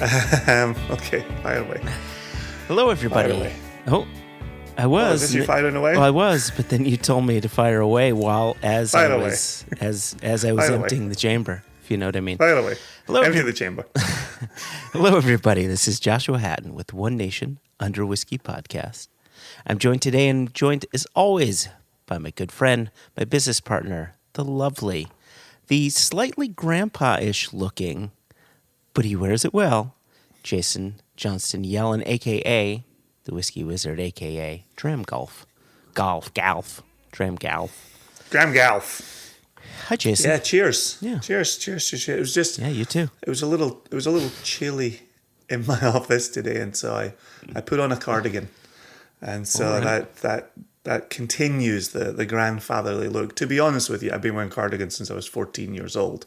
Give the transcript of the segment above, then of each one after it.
Okay, fire away. Hello, everybody. Fire away. Oh, I was. Oh, is this you firing away? Well, I was, but then you told me to fire away as I was emptying the chamber. If you know what I mean. Fire away. Hello, Empty the chamber. Hello, everybody. This is Joshua Hatton with One Nation Under Whiskey Podcast. I'm joined today as always by my good friend, my business partner, the lovely, the slightly grandpa-ish looking, but he wears it well, Jason Johnston Yellen, a.k.a. the Whiskey Wizard, a.k.a. Dram Golf. Dram Golf. Dram Golf. Hi, Jason. Yeah, cheers. Yeah. Cheers. It was just... Yeah, you too. It was a little chilly in my office today, and so I put on a cardigan. And so that continues the grandfatherly look. To be honest with you, I've been wearing cardigans since I was 14 years old.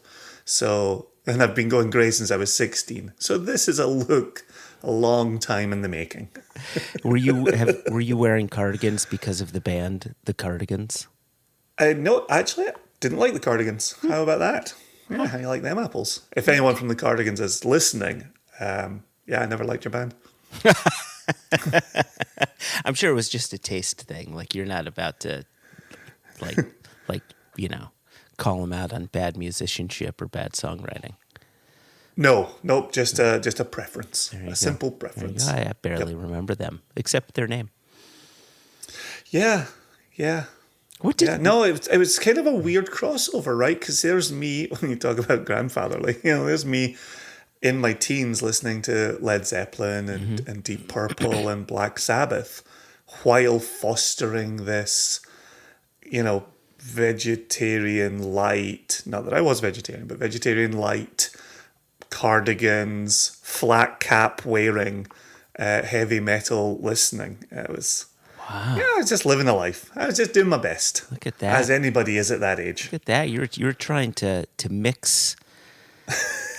And I've been going grey since I was 16. So this is a look a long time in the making. Were you wearing cardigans because of the band, the Cardigans? No, actually, I didn't like the Cardigans. How about that? Yeah, how you like them apples? If anyone from the Cardigans is listening, I never liked your band. I'm sure it was just a taste thing. Like, you're not about to, call them out on bad musicianship or bad songwriting. Nope, just a preference, simple preference. I barely remember them, except their name. Yeah. What did? No, it was kind of a weird crossover, right? Because there's me, when you talk about grandfatherly, there's me in my teens listening to Led Zeppelin and Deep Purple and Black Sabbath, while fostering this, vegetarian light, not that I was vegetarian, but vegetarian light, cardigans, flat cap wearing, heavy metal listening. It was... Wow. Yeah, I was just living a life. I was just doing my best. Look at that. As anybody is at that age. Look at that. You're trying to mix.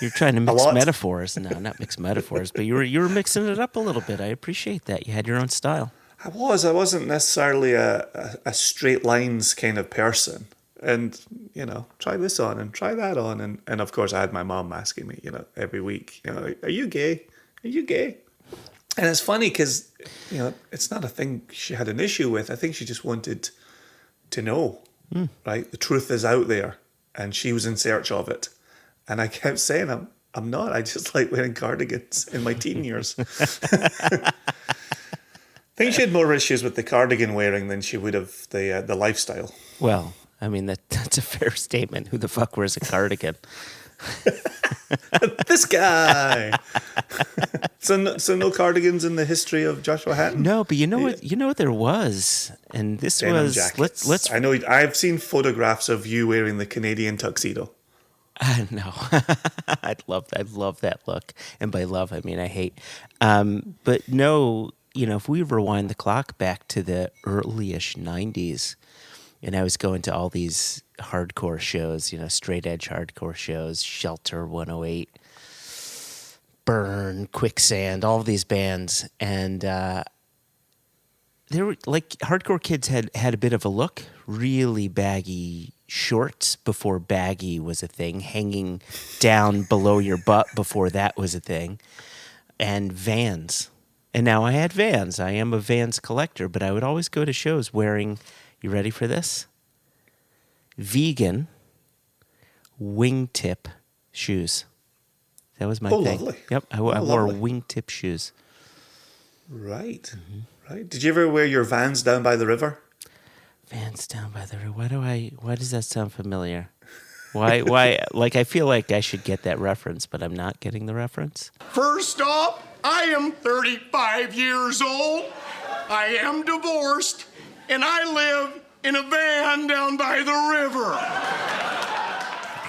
You're trying to mix metaphors. No, not mix metaphors, but you were mixing it up a little bit. I appreciate that. You had your own style. I wasn't necessarily a straight lines kind of person. And, try this on and try that on. And of course, I had my mom asking me, every week, are you gay? Are you gay? And it's funny because, it's not a thing she had an issue with. I think she just wanted to know, right? The truth is out there, and she was in search of it. And I kept saying, I'm not. I just like wearing cardigans in my teen years. I think she had more issues with the cardigan wearing than she would have the lifestyle. Well, I mean, that's a fair statement. Who the fuck wears a cardigan? This guy. So no cardigans in the history of Joshua Hatton? No, but you know what there was, and this Denim was jackets. let's. I know I've seen photographs of you wearing the Canadian tuxedo. No, I love that look, and by love I mean I hate. But no, if we rewind the clock back to the early-ish 90s, and I was going to all these hardcore shows, straight edge hardcore shows, Shelter 108, Burn, Quicksand, all of these bands. And they were like, hardcore kids had a bit of a look, really baggy shorts before baggy was a thing, hanging down below your butt before that was a thing, and Vans. And now I had Vans. I am a Vans collector, but I would always go to shows wearing... You ready for this? Vegan wingtip shoes. That was my thing. Lovely. Yep, I wore wingtip shoes. Right. Mm-hmm. Right. Did you ever wear your Vans down by the river? Vans down by the river. Why does that sound familiar? Why like I feel like I should get that reference, but I'm not getting the reference. First off, I am 35 years old. I am divorced. And I live in a van down by the river.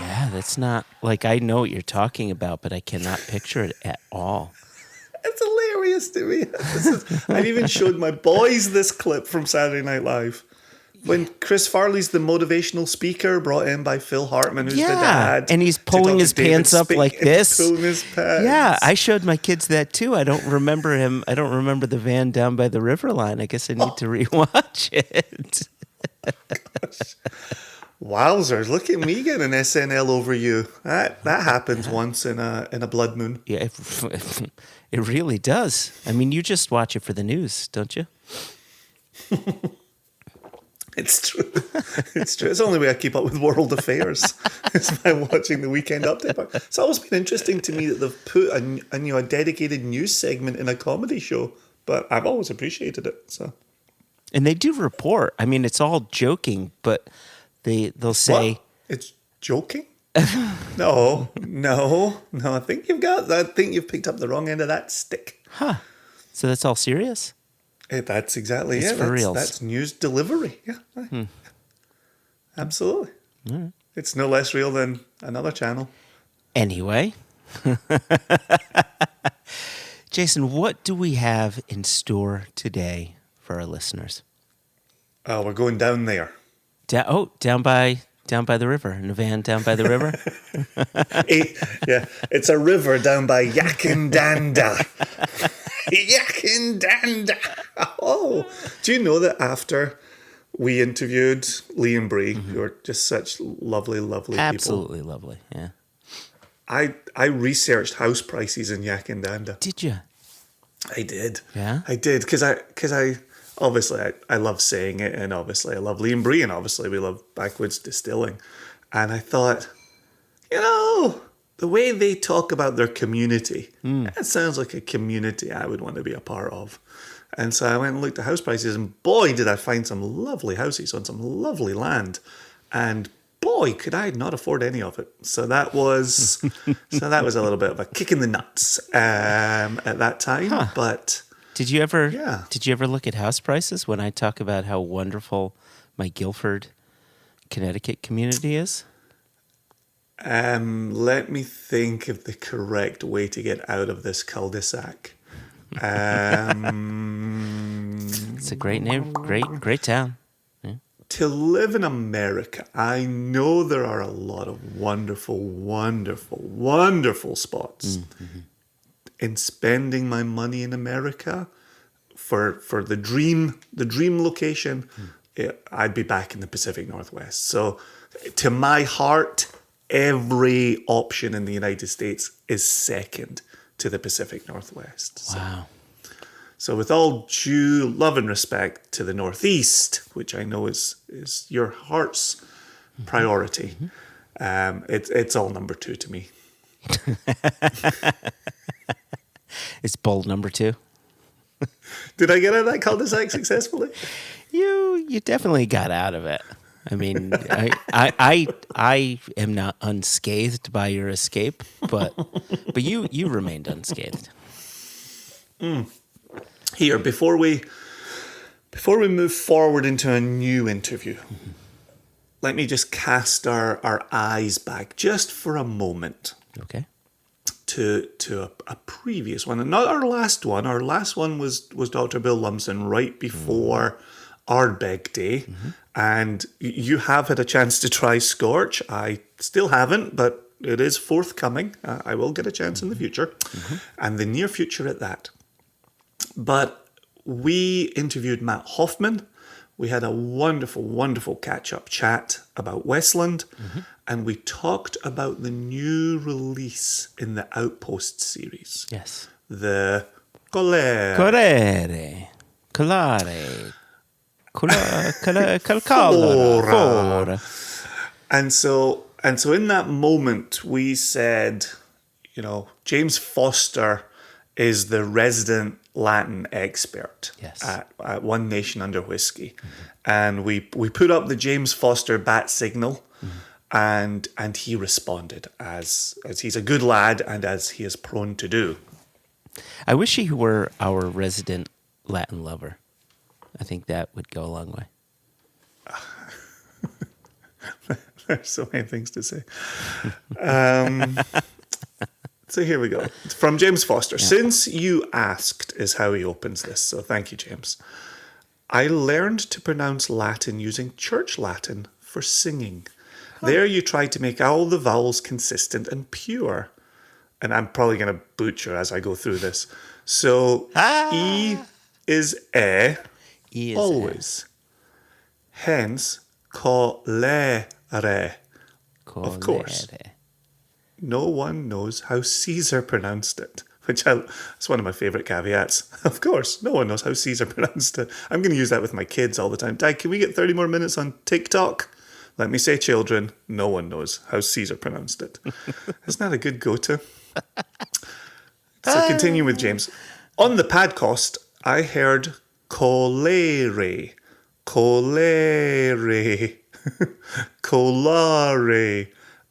Yeah, that's not... Like, I know what you're talking about, but I cannot picture it at all. It's hilarious to me. I've even showed my boys this clip from Saturday Night Live. When Chris Farley's the motivational speaker brought in by Phil Hartman, who's the dad. And he's pulling his pants up like this. Pulling his pants. Yeah, I showed my kids that too. I don't remember him. I don't remember the van down by the river line. I guess I need to rewatch it. Wowzers! Look at me getting an SNL over you. That happens once in a blood moon. Yeah, it really does. I mean, you just watch it for the news, don't you? It's true. It's true. It's the only way I keep up with world affairs is by watching the Weekend Update. It's always been interesting to me that they've put a dedicated news segment in a comedy show, but I've always appreciated it. So, and they do report. I mean, it's all joking, but they'll say what? It's joking. No. I think you've picked up the wrong end of that stick. Huh? So that's all serious? That's exactly It's it. for reals. That's news delivery. Yeah. Absolutely. Mm. It's no less real than another channel. Anyway, Jason, what do we have in store today for our listeners? Oh, we're going down there. Down by the river, in a van down by the river. It's a river down by Yakindanda. Yakindanda. Oh, do you know that after we interviewed Leigh and Bree, who are just such lovely, lovely people. Absolutely lovely, yeah. I researched house prices in Yakindanda. Did you? I did. Yeah? I did, because I obviously I love saying it, and obviously I love Leigh and Bree, and obviously we love Backwoods Distilling. And I thought, the way they talk about their community, that sounds like a community I would want to be a part of. And so I went and looked at house prices, and boy, did I find some lovely houses on some lovely land. And boy, could I not afford any of it. So that was a little bit of a kick in the nuts at that time. Huh. But Did you ever look at house prices when I talk about how wonderful my Guilford, Connecticut community is? Let me think of the correct way to get out of this cul-de-sac. It's a great name, great town. Yeah. To live in America, I know there are a lot of wonderful, wonderful, wonderful spots. Mm-hmm. In spending my money in America for the dream location, I'd be back in the Pacific Northwest. So to my heart, every option in the United States is second to the Pacific Northwest. Wow. So with all due love and respect to the Northeast, which I know is your heart's priority, it's all number 2 to me. It's bold number 2. Did I get out of that cul-de-sac successfully? You definitely got out of it. I mean, I am not unscathed by your escape, but you remained unscathed. Here, before we move forward into a new interview, let me just cast our eyes back just for a moment. Okay. To a previous one, and not our last one. Our last one was Dr. Bill Lumsden right before Ardbeg Day, and you have had a chance to try Scorch. I still haven't, but it is forthcoming. I will get a chance in the future, and the near future at that. But we interviewed Matt Hoffman. We had a wonderful, wonderful catch-up chat about Westland, and we talked about the new release in the Outpost series. Yes. The Colere. Colare. Calcala. And so in that moment, we said, James Foster is the resident Latin expert at One Nation Under Whiskey. And we put up the James Foster bat signal, and he responded as he's a good lad and as he is prone to do. I wish he were our resident Latin lover. I think that would go a long way. There's so many things to say. So here we go. From James Foster. Yeah. Since you asked is how he opens this. So thank you, James. I learned to pronounce Latin using church Latin for singing. There you try to make all the vowels consistent and pure. And I'm probably going to butcher as I go through this. So E is E always. Hence, colere Of course. No one knows how Caesar pronounced it, it's one of my favorite caveats. Of course, no one knows how Caesar pronounced it. I'm going to use that with my kids all the time. Dad, can we get 30 more minutes on TikTok? Let me say, children, no one knows how Caesar pronounced it. Isn't that a good go-to? So continue with James. On the podcast, I heard colere, colare,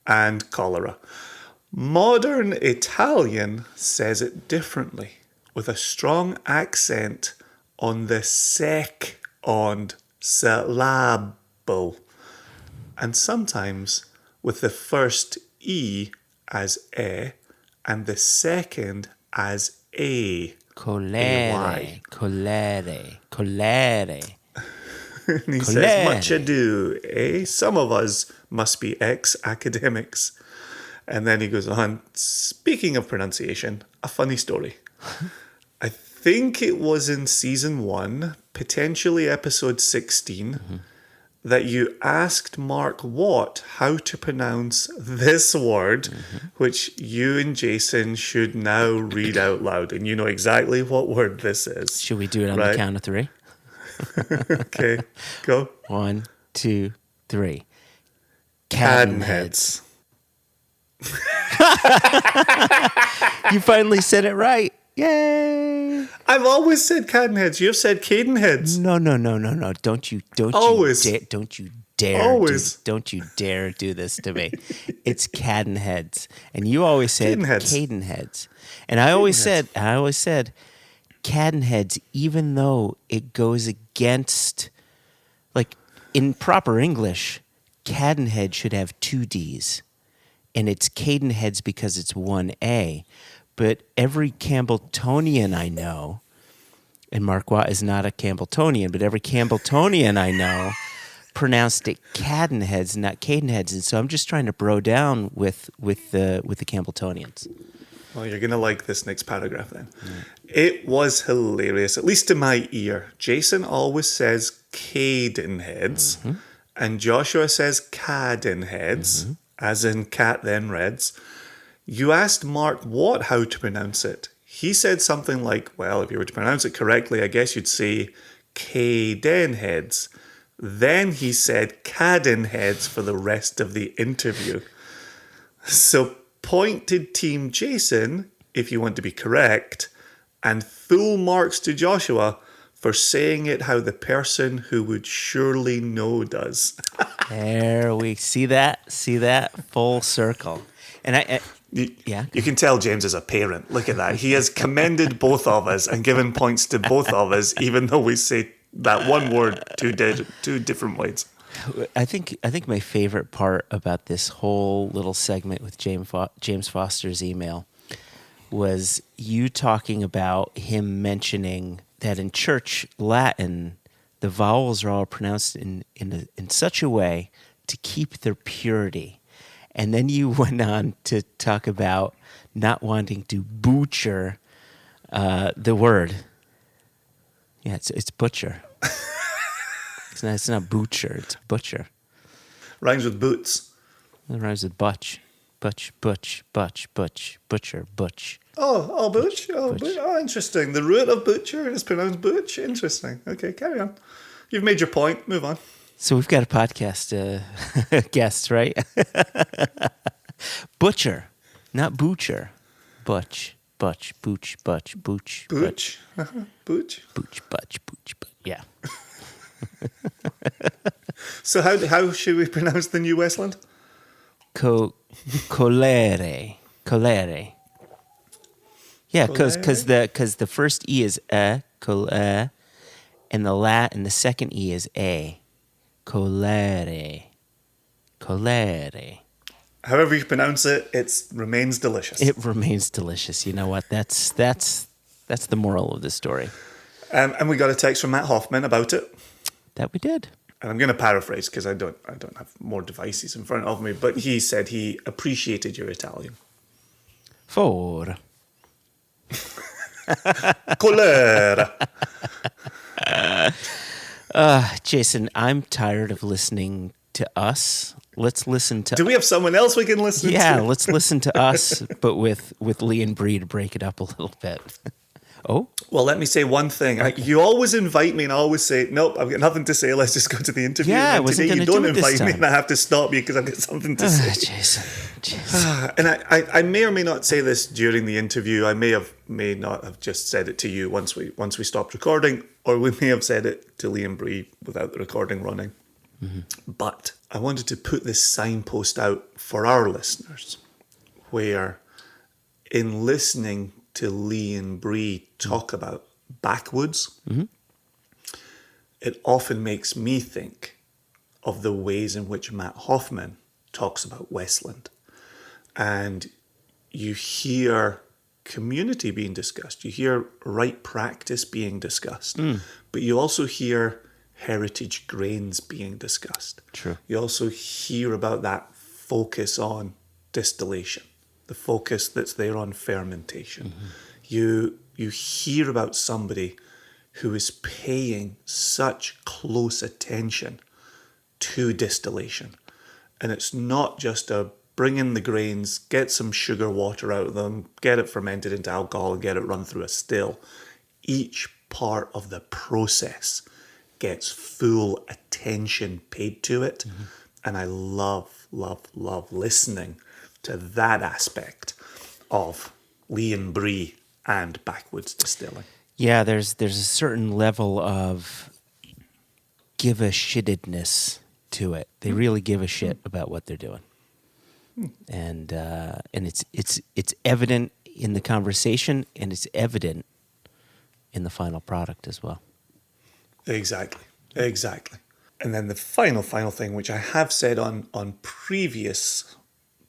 and cholera. Modern Italian says it differently, with a strong accent on the second syllable, and sometimes with the first E as e and the second as a. Colere, colere. And he says, much ado, eh? Some of us must be ex-academics. And then he goes on, speaking of pronunciation, a funny story. I think it was in season 1, potentially episode 16, that you asked Mark Watt how to pronounce this word, which you and Jason should now read out loud. And you know exactly what word this is. Should we do it on the count of 3? Okay, go. 1, 2, 3. Cadenheads. You finally said it right. Yay! I've always said Cadenheads. You've said Cadenheads. No. Don't you dare do this to me. It's Cadenheads. And you always said Cadenheads. And I always said Cadenheads, even though it goes against, like, in proper English, Cadenhead should have 2 Ds. And it's Cadenheads because it's 1 A. But every Campbelltonian I know, and Mark Watt is not a Campbelltonian, but every Campbelltonian I know pronounced it Cadenheads, not Cadenheads. And so I'm just trying to bro down with the Campbelltonians. Well, you're going to like this next paragraph then. It was hilarious, at least to my ear. Jason always says Cadenheads, and Joshua says Cadenheads, as in cat then reds. You asked Mark Watt how to pronounce it. He said something like, well, if you were to pronounce it correctly, I guess you'd say Cadenheads. Then he said Cadenheads for the rest of the interview. So point to Team Jason if you want to be correct, and full marks to Joshua for saying it how the person who would surely know does. There we see that full circle. And You can tell James is a parent. Look at that. He has commended both of us and given points to both of us, even though we say that one word two different ways. I think my favorite part about this whole little segment with James Foster's email was you talking about him mentioning that in church Latin, the vowels are all pronounced in such a way to keep their purity. And then you went on to talk about not wanting to butcher the word. Yeah, it's butcher. It's not butcher, it's butcher. Rhymes with boots. It rhymes with butch. Butch, butcher, butch. Oh, butch? Oh, interesting. The root of butcher is pronounced butch. Interesting. Okay, carry on. You've made your point. Move on. So we've got a podcast guest, right? Butcher, not butcher. Butch, booch, booch. Booch? Booch? Booch, butch. Yeah. So how should we pronounce the New Westland? Colere. Yeah, because the first E is colere, and the second E is a. Colere. However you pronounce it, it remains delicious. It remains delicious. You know what? That's the moral of the story. And we got a text from Matt Hoffman about it. That we did. And I'm going to paraphrase because I don't have more devices in front of me. But he said he appreciated your Italian. For. Colera. Jason, I'm tired of listening to us let's listen to. Do we have someone else we can listen to? Yeah, let's listen to us, but with Leigh and Bree to break it up a little bit. Oh? Well, let me say one thing. You always invite me and I always say, nope, I've got nothing to say. Let's just go to the interview. Yeah, I and wasn't today you gonna don't do it this invite me time. and I have to stop you because I've got something to say. Jason. And I may or may not say this during the interview. I may not have just said it to you once we stopped recording, or we may have said it to Leigh and Bree without the recording running. Mm-hmm. But I wanted to put this signpost out for our listeners, where in listening to Leigh and Bree talk about Backwoods, it often makes me think of the ways in which Matt Hoffman talks about Westland. And you hear community being discussed, you hear right practice being discussed, but you also hear heritage grains being discussed. True. You also hear about that focus on distillation, the focus that's there on fermentation. You hear about somebody who is paying such close attention to distillation. And it's not just a bring in the grains, get some sugar water out of them, get it fermented into alcohol and get it run through a still. Each part of the process gets full attention paid to it. And I love, love, love listening to that aspect of Leigh and Bree and Backwoods Distilling. Yeah, there's a certain level of give a shittedness to it. They really give a shit about what they're doing, and it's evident in the conversation, and it's evident in the final product as well. Exactly. And then the final thing, which I have said on previous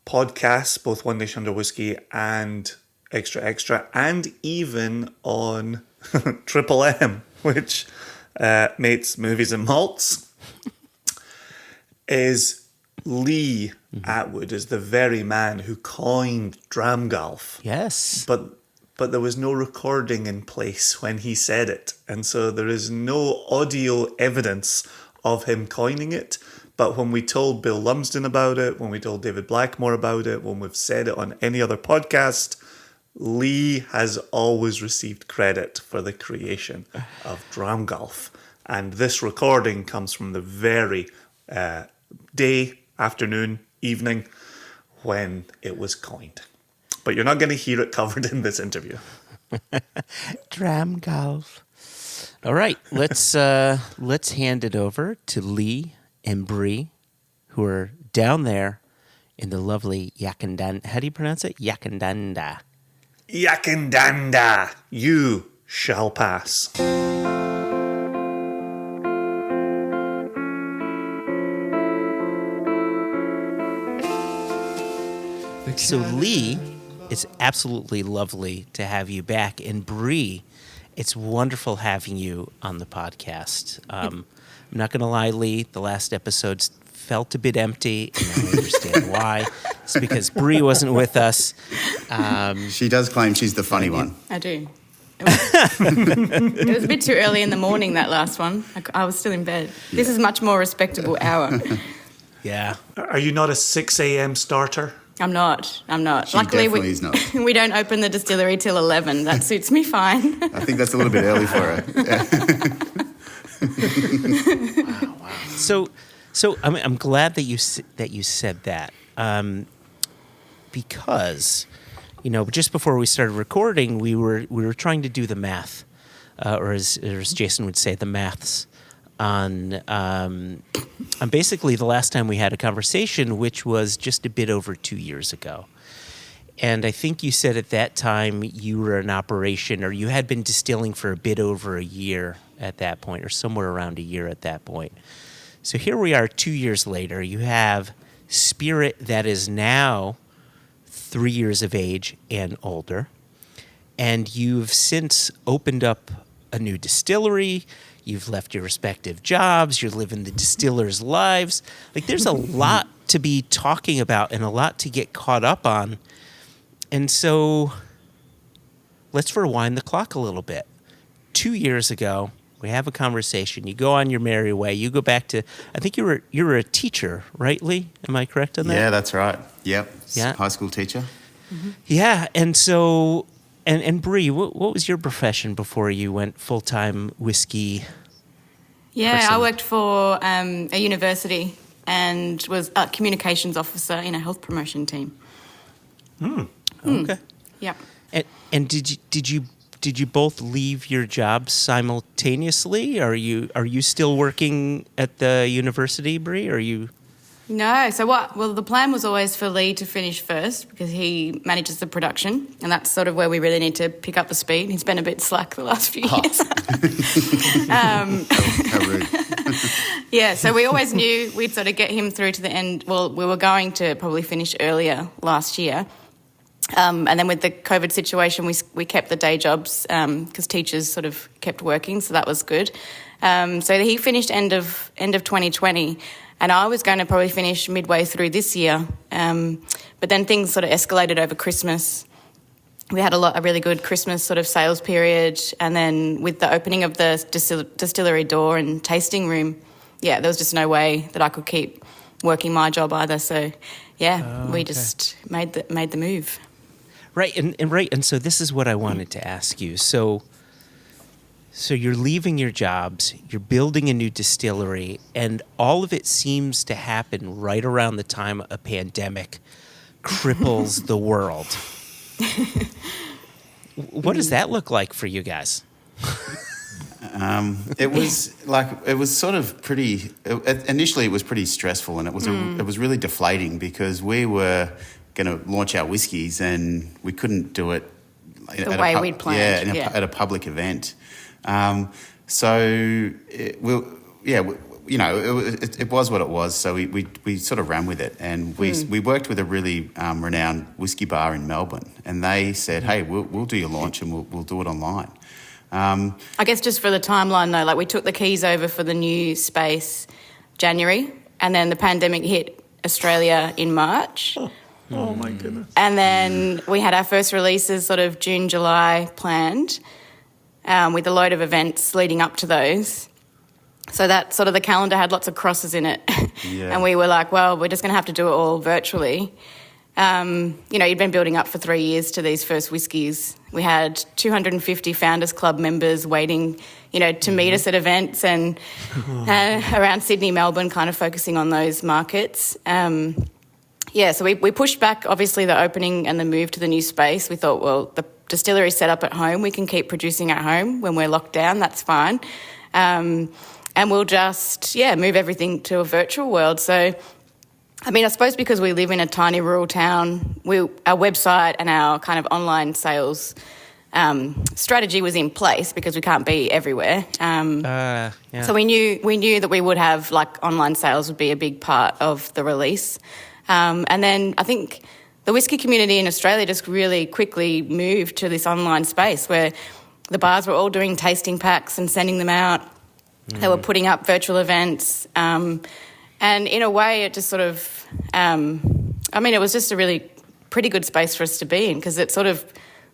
podcasts, both One Nation Under Whiskey and Extra, and even on Triple M, which mates movies and malts, is Leigh Attwood is the very man who coined Dramgolf. Yes. But there was no recording in place when he said it. And so there is no audio evidence of him coining it. But when we told Bill Lumsden about it, when we told David Blackmore about it, when we've said it on any other podcast, Leigh has always received credit for the creation of Dramgolf. And this recording comes from the very day, afternoon, evening when it was coined. But you're not going to hear it covered in this interview. Dramgolf. All right, let's hand it over to Leigh and Bree, who are down there in the lovely Yakandanda. How do you pronounce it? Yakandanda. Yakandanda, you shall pass. So Leigh, it's absolutely lovely to have you back. And Bree, it's wonderful having you on the podcast. I'm not going to lie, Leigh, the last episodes felt a bit empty, and I understand why. It's because Bree wasn't with us. She does claim she's the funny one. I do. It was a bit too early in the morning, that last one. I was still in bed. This is a much more respectable hour. Yeah. Are you not a 6 a.m. starter? I'm not. She Luckily, definitely is not. we don't open the distillery till 11. That suits me fine. I think that's a little bit early for her. So I'm glad that you said that, because, just before we started recording, we were trying to do the math, or as Jason would say, the maths on basically the last time we had a conversation, which was just a bit over 2 years ago. And I think you said at that time you were in operation, or you had been distilling for a bit over a year at that point, or somewhere around a year at that point. So here we are 2 years later. You have Spirit that is now 3 years of age and older. And you've since opened up a new distillery. You've left your respective jobs. You're living the distillers' lives. Like, there's a lot to be talking about and a lot to get caught up on. And so let's rewind the clock a little bit. 2 years ago, We have a conversation. You go on your merry way. You go back to, I think you were a teacher, right, Leigh? Am I correct on that? Yeah, that's right. Yep. Yeah. High school teacher. Yeah, and so, and Bree, what was your profession before you went full-time whiskey? Yeah, person? I worked for a university and was a communications officer in a health promotion team. Okay. Yep. And did you both leave your jobs simultaneously? Are you still working at the university, Bree? Or are you? No, so what? Well, the plan was always for Leigh to finish first because he manages the production, and that's sort of where we really need to pick up the speed. He's been a bit slack the last few years. How rude. Yeah, so we always knew we'd sort of get him through to the end. Well, we were going to probably finish earlier last year. And then with the COVID situation, we kept the day jobs because teachers sort of kept working, so that was good. So he finished end of 2020, and I was going to probably finish midway through this year. But then things sort of escalated over Christmas. We had a really good Christmas sort of sales period, and then with the opening of the distillery door and tasting room, yeah, there was just no way that I could keep working my job either. So, yeah, we just made the move. Right, and so this is what I wanted to ask you. So you're leaving your jobs, you're building a new distillery, and all of it seems to happen right around the time a pandemic cripples the world. What does that look like for you guys? It was sort of pretty. Initially, it was pretty stressful, and it was really deflating because we were going to launch our whiskies and we couldn't do it The way we'd planned. At a public event. It was what it was. So we sort of ran with it, and we worked with a really renowned whiskey bar in Melbourne, and they said, "Hey, we'll do your launch and we'll do it online." I guess just for the timeline though, like we took the keys over for the new space January, and then the pandemic hit Australia in March. Oh my goodness. And then we had our first releases sort of June, July planned, with a load of events leading up to those. So that sort of the calendar had lots of crosses in it. Yeah. And we were like, well, we're just going to have to do it all virtually. You'd been building up for 3 years to these first whiskies. We had 250 Founders Club members waiting, to meet us at events and around Sydney, Melbourne, kind of focusing on those markets. So we pushed back, obviously, the opening and the move to the new space. We thought, well, the distillery's set up at home. We can keep producing at home when we're locked down. That's fine. And we'll just, move everything to a virtual world. So, I suppose because we live in a tiny rural town, our website and our kind of online sales strategy was in place because we can't be everywhere. So we knew that we would have, like, online sales would be a big part of the release. And then I think the whiskey community in Australia just really quickly moved to this online space where the bars were all doing tasting packs and sending them out. They were putting up virtual events. And in a way, it just sort of, it was just a really pretty good space for us to be in because it sort of,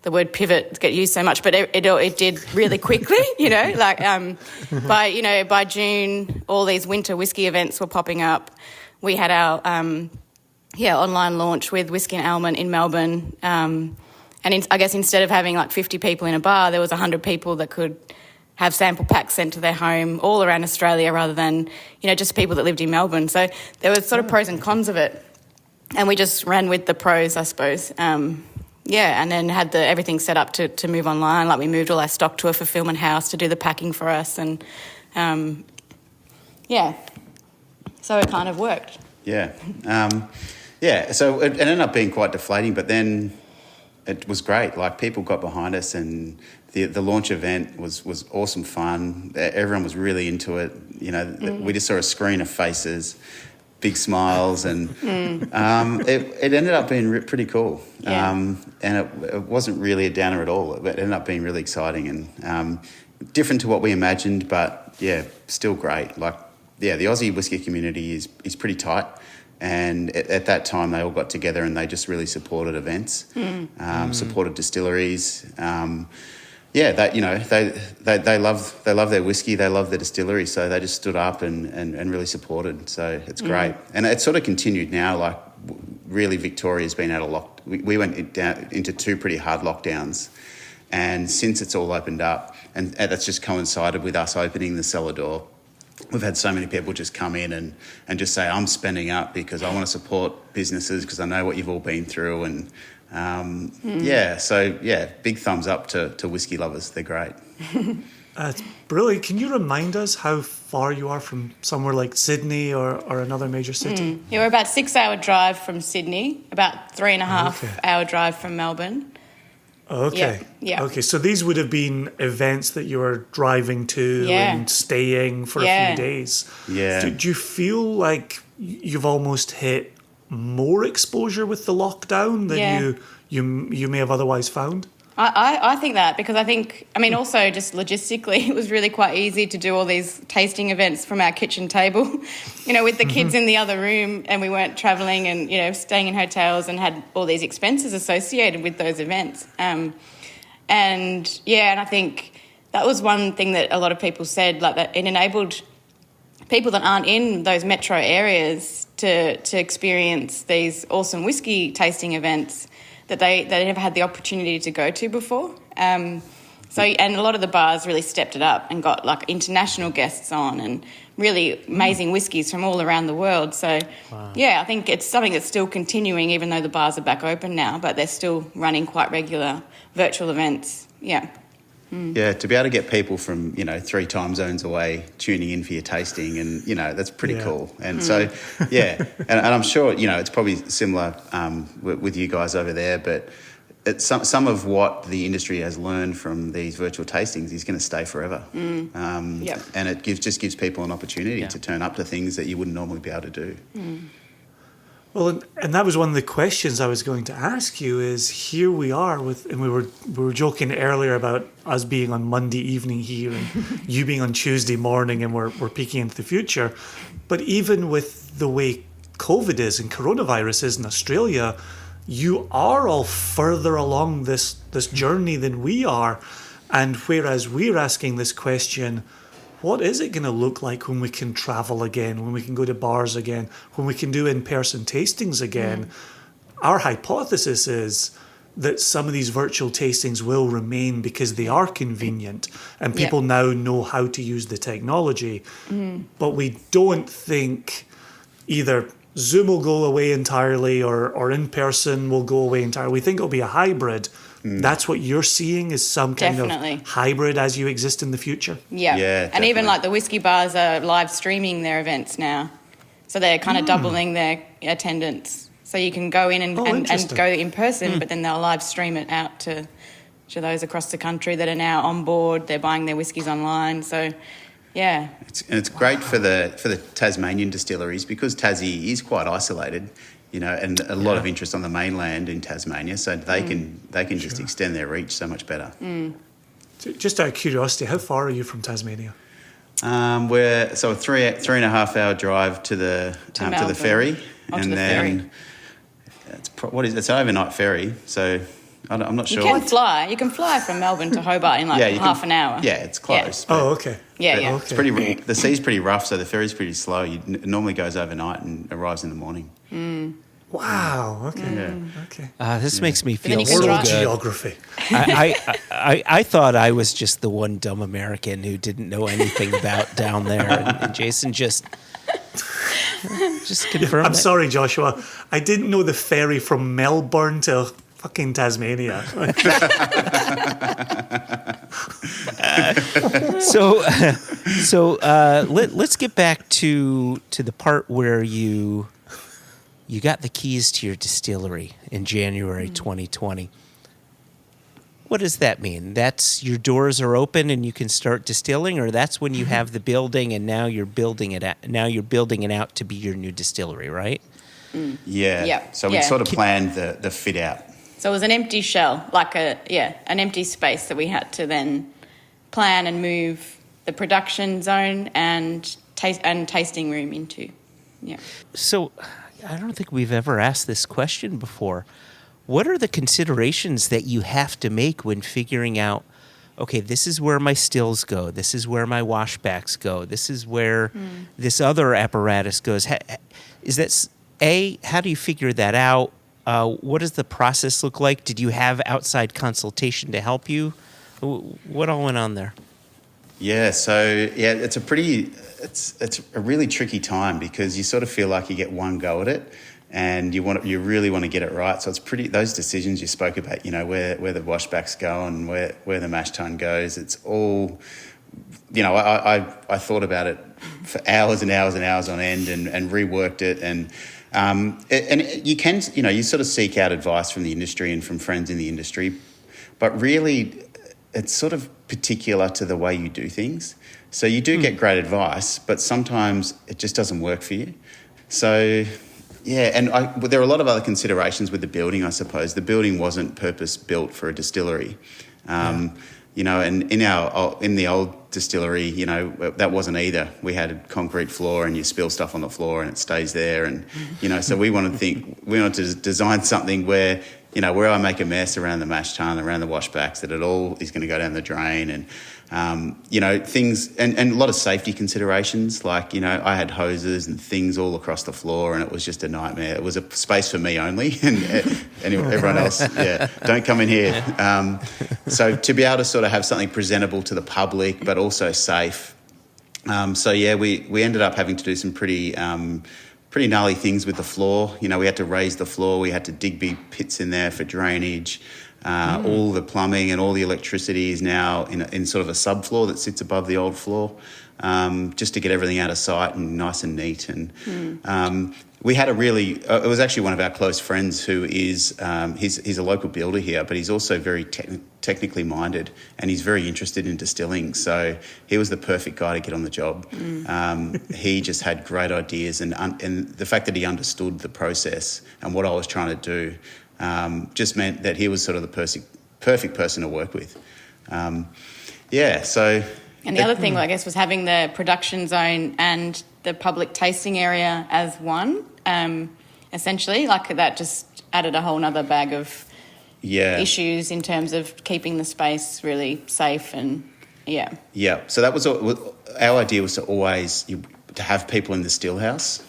the word pivot gets used so much, but it did really quickly, by June, all these winter whiskey events were popping up. We had our, online launch with Whiskey and Almond in Melbourne. I guess instead of having like 50 people in a bar, there was 100 people that could have sample packs sent to their home all around Australia rather than, just people that lived in Melbourne. So there were sort of pros and cons of it. And we just ran with the pros, I suppose. And then had everything set up to move online. Like we moved all our stock to a fulfillment house to do the packing for us. And, so it kind of worked. Yeah. So it ended up being quite deflating, but then it was great. Like people got behind us and the launch event was awesome fun. Everyone was really into it. We just saw a screen of faces, big smiles, and it ended up being pretty cool. Yeah. And it wasn't really a downer at all. It ended up being really exciting and different to what we imagined, but still great. Like, the Aussie whiskey community is pretty tight. And at that time, they all got together and they just really supported events, supported distilleries. yeah, they love their whiskey, they love their distillery, so they just stood up and really supported. So it's great, and it's sort of continued now. Like really, Victoria's been out of lock. We went down into 2 pretty hard lockdowns, and since it's all opened up, and that's just coincided with us opening the cellar door. We've had so many people just come in and just say, I'm spending up because I want to support businesses because I know what you've all been through. And big thumbs up to whiskey lovers. They're great. It's brilliant. Can you remind us how far you are from somewhere like Sydney or another major city? Yeah, we're about 6-hour drive from Sydney, about 3.5-hour drive from Melbourne. Okay. Yeah. Okay, so these would have been events that you were driving to and staying for a few days. Yeah. Do you feel like you've almost hit more exposure with the lockdown than you may have otherwise found? I think that, because also just logistically, it was really quite easy to do all these tasting events from our kitchen table, with the kids in the other room, and we weren't travelling and, staying in hotels and had all these expenses associated with those events. And I think that was one thing that a lot of people said, like that it enabled people that aren't in those metro areas to experience these awesome whiskey tasting events that they never had the opportunity to go to before. And a lot of the bars really stepped it up and got like international guests on and really amazing whiskies from all around the world. So, I think it's something that's still continuing, even though the bars are back open now, but they're still running quite regular virtual events. Yeah. Yeah, to be able to get people from, 3 time zones away tuning in for your tasting, and, that's pretty cool. And so, and I'm sure, it's probably similar with you guys over there, but it's some of what the industry has learned from these virtual tastings is going to stay forever. And it just gives people an opportunity to turn up to things that you wouldn't normally be able to do. Well, and that was one of the questions I was going to ask you. Is here we are and we were joking earlier about us being on Monday evening here and you being on Tuesday morning, and we're peeking into the future. But even with the way COVID is and coronavirus is in Australia, you are all further along this journey than we are. And whereas we're asking this question, what is it going to look like when we can travel again, when we can go to bars again, when we can do in-person tastings again? Our hypothesis is that some of these virtual tastings will remain because they are convenient and people now know how to use the technology. But we don't think either Zoom will go away entirely or in-person will go away entirely. We think it'll be a hybrid. That's what you're seeing, is some kind of hybrid as you exist in the future? Yeah, and even like the whiskey bars are live streaming their events now. So they're kind of doubling their attendance. So you can go in and go in person, but then they'll live stream it out to those across the country that are now on board. They're buying their whiskies online. So, yeah. It's great for the Tasmanian distilleries because Tassie is quite isolated. And a lot of interest on the mainland in Tasmania, so they can just extend their reach so much better. Just out of curiosity, how far are you from Tasmania? We're a 3.5 hour drive to the ferry, and then ferry. It's an overnight ferry, so I'm not sure. You can fly from Melbourne to Hobart in half an hour. Yeah, it's close. Yeah. Okay. Yeah. It's the sea's pretty rough, so the ferry's pretty slow. It normally goes overnight and arrives in the morning. Wow. Okay. Okay. This makes me feel you so can good. drive. Geography. I thought I was just the one dumb American who didn't know anything about down there, and Jason just confirmed. I'm sorry, Joshua. I didn't know the ferry from Melbourne to fucking Tasmania. Let's get back to the part where you got the keys to your distillery in January 2020. What does that mean? That's your doors are open and you can start distilling, or that's when you have the building and now you're building it out, to be your new distillery, right? Yeah. So we sort of planned the fit out. So it was an empty shell, like an empty space that we had to then plan and move the production zone and tasting room into. Yeah. So I don't think we've ever asked this question before. What are the considerations that you have to make when figuring out okay, this is where my stills go. This is where my washbacks go. This is where this other apparatus goes. Is that how do you figure that out? What does the process look like? Did you have outside consultation to help you? What all went on there? Yeah, so it's a really tricky time because you sort of feel like you get one go at it, and you really want to get it right. So it's those decisions you spoke about, where the washbacks go and where the mash tun goes. It's all, I thought about it for hours and hours and hours on end and reworked it and you can, you sort of seek out advice from the industry and from friends in the industry, but really it's sort of particular to the way you do things. So you do get great advice, but sometimes it just doesn't work for you. So, yeah, and there are a lot of other considerations with the building, I suppose. The building wasn't purpose-built for a distillery. And in the old distillery, that wasn't either. We had a concrete floor and you spill stuff on the floor and it stays there. And, so we wanted to design something where, where I make a mess around the mash tun, around the washbacks, that it all is going to go down the drain and, things and a lot of safety considerations. Like, I had hoses and things all across the floor and it was just a nightmare. It was a space for me only and everyone else, don't come in here. So to be able to sort of have something presentable to the public but also safe. We ended up having to do some pretty gnarly things with the floor. We had to raise the floor. We had to dig big pits in there for drainage. All the plumbing and all the electricity is now in sort of a subfloor that sits above the old floor, just to get everything out of sight and nice and neat. And we had it was actually one of our close friends who is, he's a local builder here, but he's also very technically minded and he's very interested in distilling. So he was the perfect guy to get on the job. He just had great ideas and the fact that he understood the process and what I was trying to do just meant that he was sort of the perfect person to work with. And the other thing, I guess, was having the production zone and the public tasting area as one, essentially. Like that just added a whole nother bag of issues in terms of keeping the space really safe and, So that was our idea, was to always to have people in the still house.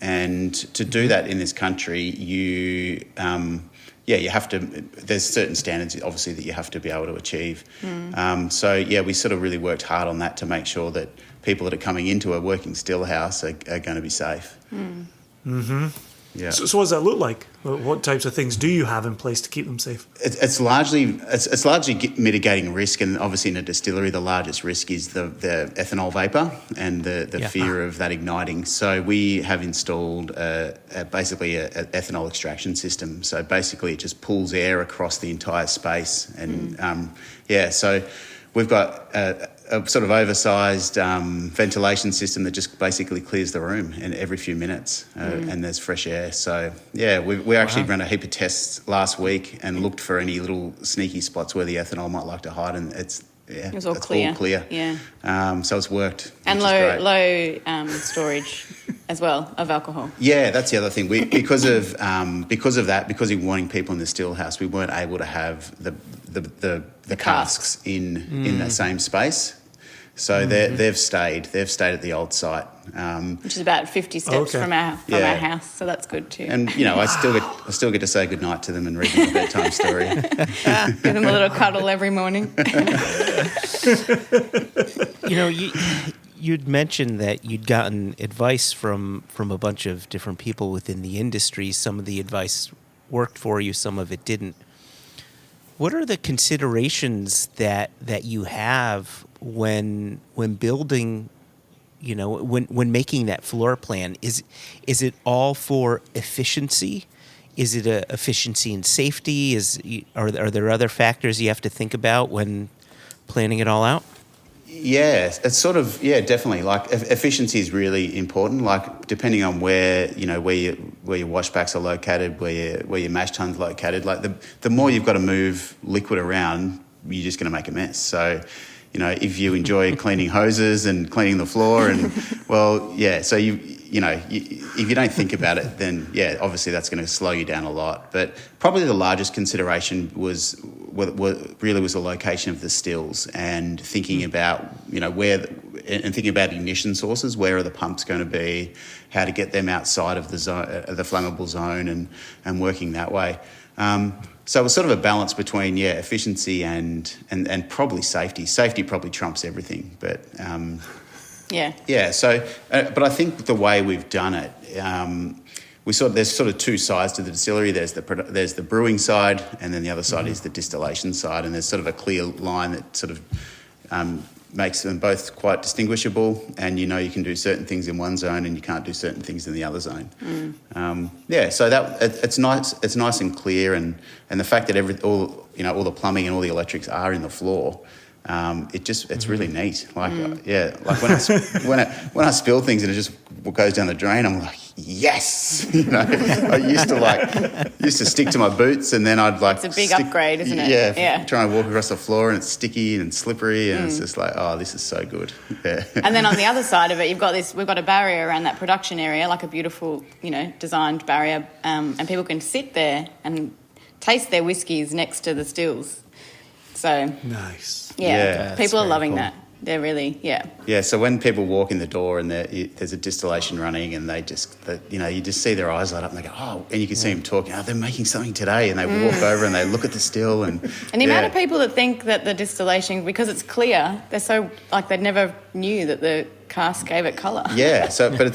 And to do that in this country, you have to, there's certain standards, obviously, that you have to be able to achieve. We sort of really worked hard on that to make sure that people that are coming into a working still house are going to be safe. Yeah. So what does that look like? What types of things do you have in place to keep them safe? It's largely mitigating risk, and obviously in a distillery the largest risk is the ethanol vapor and the fear of that igniting. So we have installed basically an ethanol extraction system. So basically it just pulls air across the entire space, and so we've got a sort of oversized ventilation system that just basically clears the room every few minutes, and there's fresh air. So, we actually ran a heap of tests last week and looked for any little sneaky spots where the ethanol might like to hide, and it was all clear. Yeah. So it's worked. And low storage as well of alcohol. Yeah, that's the other thing. Because of that, because of wanting people in the still house, we weren't able to have the casks in that same space. So they've stayed at the old site, which is about 50 steps from our house. So that's good too. And I still get to say goodnight to them and read them a bedtime story. Give them a little cuddle every morning. You'd mentioned that you'd gotten advice from a bunch of different people within the industry. Some of the advice worked for you, some of it didn't. What are the considerations that you have when building, when making that floor plan? Is it all for efficiency? Is it a efficiency and safety? Are there other factors you have to think about when planning it all out? Yeah, it's sort of, definitely. Like efficiency is really important. Like depending on where your washbacks are located, where your mash tun's located. Like the more you've got to move liquid around, you're just going to make a mess. So, if you enjoy cleaning hoses and cleaning the floor, and so if you don't think about it, then yeah, obviously that's going to slow you down a lot. But probably the largest consideration was the location of the stills and thinking about and thinking about ignition sources. Where are the pumps going to be? How to get them outside of the zone, the flammable zone, and working that way. So it was sort of a balance between efficiency and probably safety. Safety probably trumps everything, but. So, but I think the way we've done it, there's sort of two sides to the distillery. There's the brewing side, and then the other side is the distillation side. And there's sort of a clear line that sort of makes them both quite distinguishable. And you can do certain things in one zone, and you can't do certain things in the other zone. So that it's nice. It's nice and clear, and the fact that all the plumbing and all the electrics are in the floor. It's really neat. Like when I spill things and it just goes down the drain, I'm like, yes. I used to stick to my boots, and then I'd it's a big upgrade, isn't it? Yeah. Try and walk across the floor, and it's sticky and slippery, and it's just like, oh, this is so good. Yeah. And then on the other side of it, we've got a barrier around that production area, like a beautiful, designed barrier, and people can sit there and taste their whiskies next to the stills. So nice. Yeah, people are loving that. They're really, Yeah, so when people walk in the door and there's a distillation running, and you just see their eyes light up, and they go, oh, and you can see them talking, they're making something today, and they walk over and they look at the still. And the amount of people that think that the distillation, because it's clear, they're so, they never knew that the cask gave it colour. Yeah, so they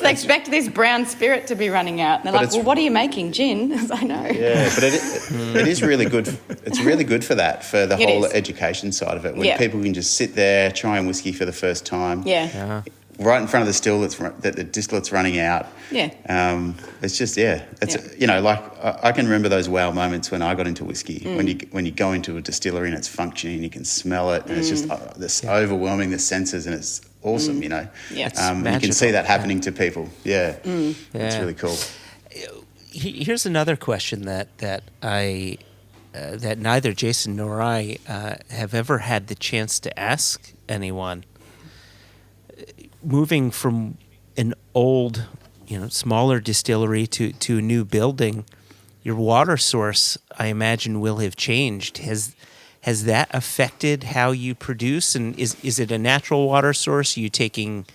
expect this brown spirit to be running out. And they're like, well, what are you making? Gin? I know. Yeah, but it is really good. It's really good for that, for the whole education side of it, when people can just sit there, trying whiskey for the first time. Yeah. Right in front of the still that the distillate's running out. Yeah. It's just, I can remember those wow moments when I got into whiskey, when you go into a distillery and it's functioning, you can smell it, and it's just overwhelming the senses, and it's awesome, Yeah. You can see that happening to people. Yeah. It's really cool. Here's another question that neither Jason nor I have ever had the chance to ask anyone. Moving from an old, smaller distillery to a new building, your water source, I imagine, will have changed. Has that affected how you produce? And is it a natural water source? Are you taking?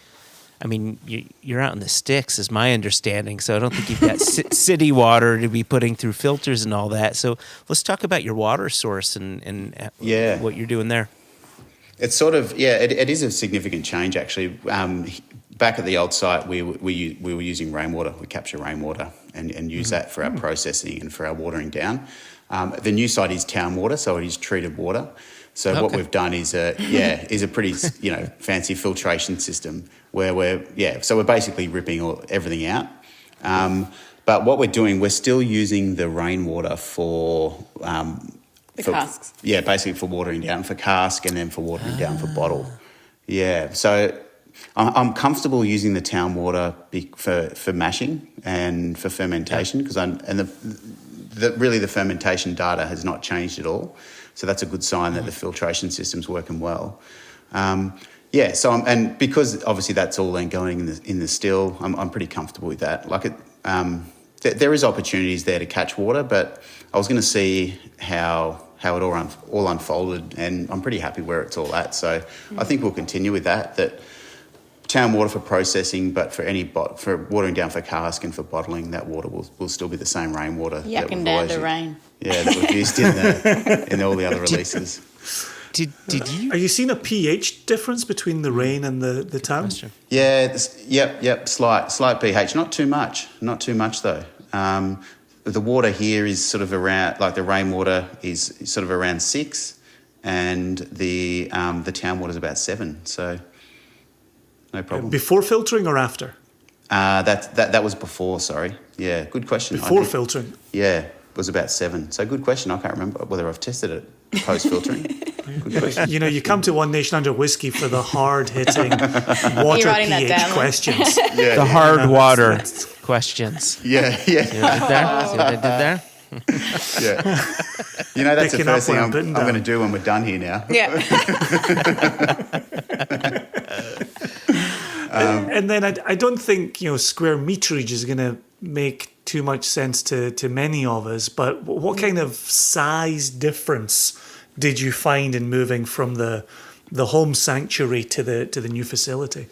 I mean, you're out in the sticks, is my understanding. So I don't think you've got city water to be putting through filters and all that. So let's talk about your water source and what you're doing there. It's sort of, it is a significant change, actually. Back at the old site, we were using rainwater. We capture rainwater and use that for our processing and for our watering down. The new site is town water, so it is treated water. So what we've done is a pretty fancy filtration system where we're basically ripping everything out. But what we're doing, we're still using the rainwater for casks. Yeah, basically for watering down for cask, and then for watering down for bottle. Yeah, so I'm comfortable using the town water for mashing and for fermentation, because the fermentation data has not changed at all. So that's a good sign that the filtration system's working well. And because obviously that's all then going in the still, I'm pretty comfortable with that. There is opportunities there to catch water, but I was going to see how it all unfolded, and I'm pretty happy where it's all at. So I think we'll continue with that town water for processing, but for watering down for cask and for bottling, that water will still be the same rainwater. Yucking down the rain. Yeah, that we've used in all the other releases. Did you? Are you seeing a pH difference between the rain and the town? Yeah, slight pH. Not too much though. The water here is sort of around, the rainwater is sort of around 6, and the town water is about 7. So no problem. Before filtering or after? That was before. Sorry. Yeah, good question. Before filtering. Yeah, it was about 7. So good question. I can't remember whether I've tested it post filtering. You come to One Nation Under Whiskey for the hard-hitting water pH questions. Yeah, the hard water questions. Yeah. See what I did there? Yeah. That's the first thing I'm going to do when we're done here now. Yeah. And then I don't think, square meterage is going to make too much sense to many of us, but what kind of size difference did you find in moving from the home sanctuary to the new facility?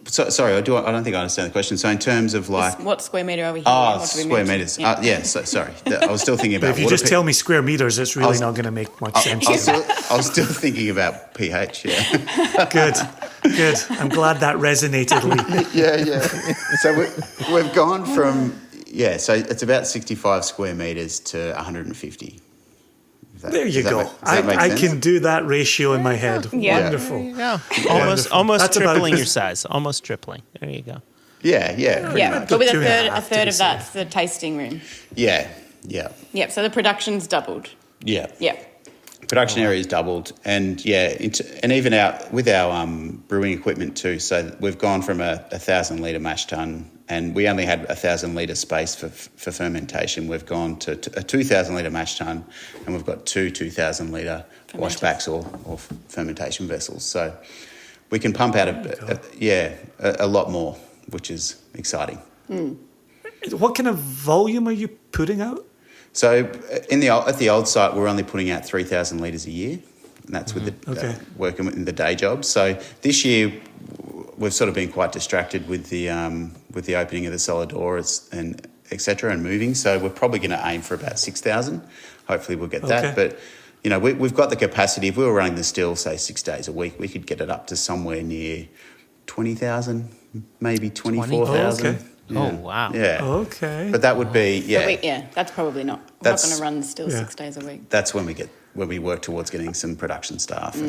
Sorry, I don't think I understand the question. So in terms of like... What square metre are we here? Oh, square metres. Sorry. I was still thinking about... But if you just tell me square metres, it's really not going to make much sense. I was still thinking about pH, yeah. Good. I'm glad that resonated, Leigh. Yeah. So we've gone from... Yeah, so it's about 65 square metres to 150. There you go. I can do that ratio in my head. Yeah. Wonderful. Yeah. Almost tripling your size. Almost tripling. There you go. Yeah. Yeah, but with a third of that's the tasting room. Yeah. Yep, so the production's doubled. Yeah. Yeah. Production area is doubled, and and even with our brewing equipment too. So we've gone from a 1,000 litre mash tun, and we only had 1,000 litre space for fermentation. We've gone to a 2,000 litre mash tun, and we've got two 2,000 litre washbacks or fermentation vessels. So we can pump out a lot more, which is exciting. What kind of volume are you putting out? So at the old site, we're only putting out 3,000 litres a year, and that's with working in the day job. So this year, we've sort of been quite distracted with the opening of the cellar doors and et cetera and moving. So we're probably going to aim for about 6,000. Hopefully we'll get that. But, we've got the capacity. If we were running the still, say, 6 days a week, we could get it up to somewhere near 20,000, maybe 24,000. Okay. Yeah. Oh, wow. Yeah. Okay. But that would be, that's probably not. We're not going to run still 6 days a week. That's when we work towards getting some production staff.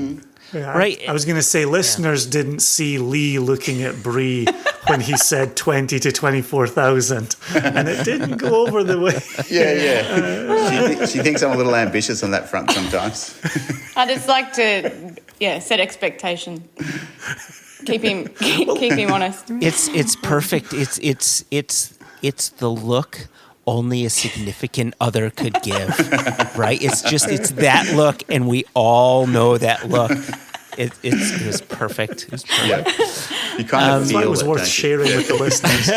Right. I was going to say, listeners didn't see Leigh looking at Bree when he said 20 to 24,000, and it didn't go over the way. Yeah. She thinks I'm a little ambitious on that front sometimes. I just like to, set expectation. Keep him honest. It's perfect. It's the look only a significant other could give, right? It's that look, and we all know that look. It was perfect. It was perfect. Yeah. You kind of feel it was worth sharing with the listeners.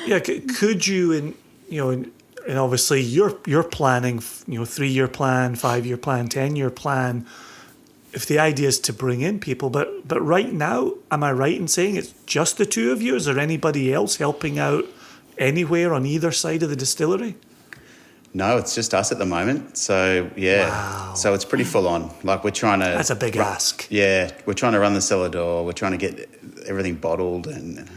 Yeah, could you, and obviously you're planning, 3-year plan, 5-year plan, 10-year plan. If the idea is to bring in people, but right now, am I right in saying it's just the two of you? Is there anybody else helping out anywhere on either side of the distillery? No, it's just us at the moment. So, Wow. So it's pretty full on. Like we're trying to... That's a big ask. Yeah, we're trying to run the cellar door. We're trying to get everything bottled and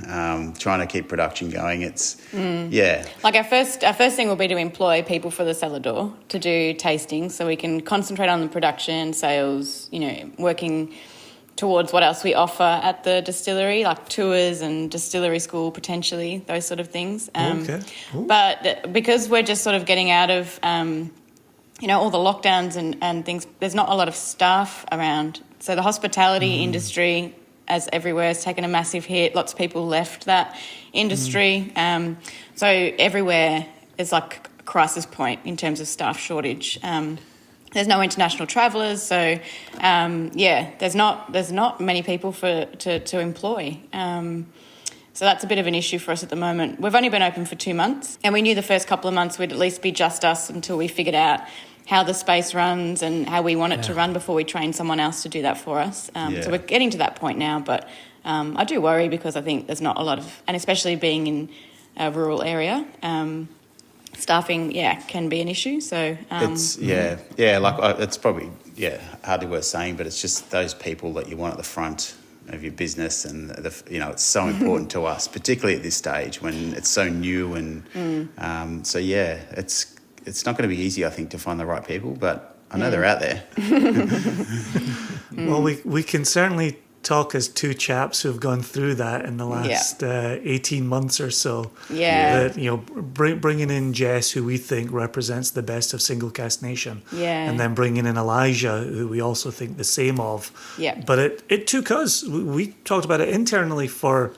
trying to keep production going. It's, Like our first thing will be to employ people for the cellar door to do tasting so we can concentrate on the production, sales, working towards what else we offer at the distillery, like tours and distillery school potentially, those sort of things. Okay. But because we're just sort of getting out of, all the lockdowns and things, there's not a lot of staff around. So the hospitality industry, as everywhere, has taken a massive hit. Lots of people left that industry. So everywhere is like a crisis point in terms of staff shortage. There's no international travellers, so there's not many people to employ. So that's a bit of an issue for us at the moment. We've only been open for 2 months, and we knew the first couple of months would at least be just us until we figured out how the space runs and how we want it to run before we train someone else to do that for us. So we're getting to that point now, but I do worry because I think there's not a lot of, and especially being in a rural area, staffing, can be an issue. So it's it's probably hardly worth saying, but it's just those people that you want at the front of your business, and it's so important to us, particularly at this stage when it's so new, and it's not going to be easy, I think, to find the right people, but I know they're out there. Well, we can certainly talk as two chaps who've gone through that in the last 18 months or so. Yeah. Bringing in Jess, who we think represents the best of Single Cask Nation. Yeah. And then bringing in Elijah, who we also think the same of. Yeah. But it took us, we talked about it internally for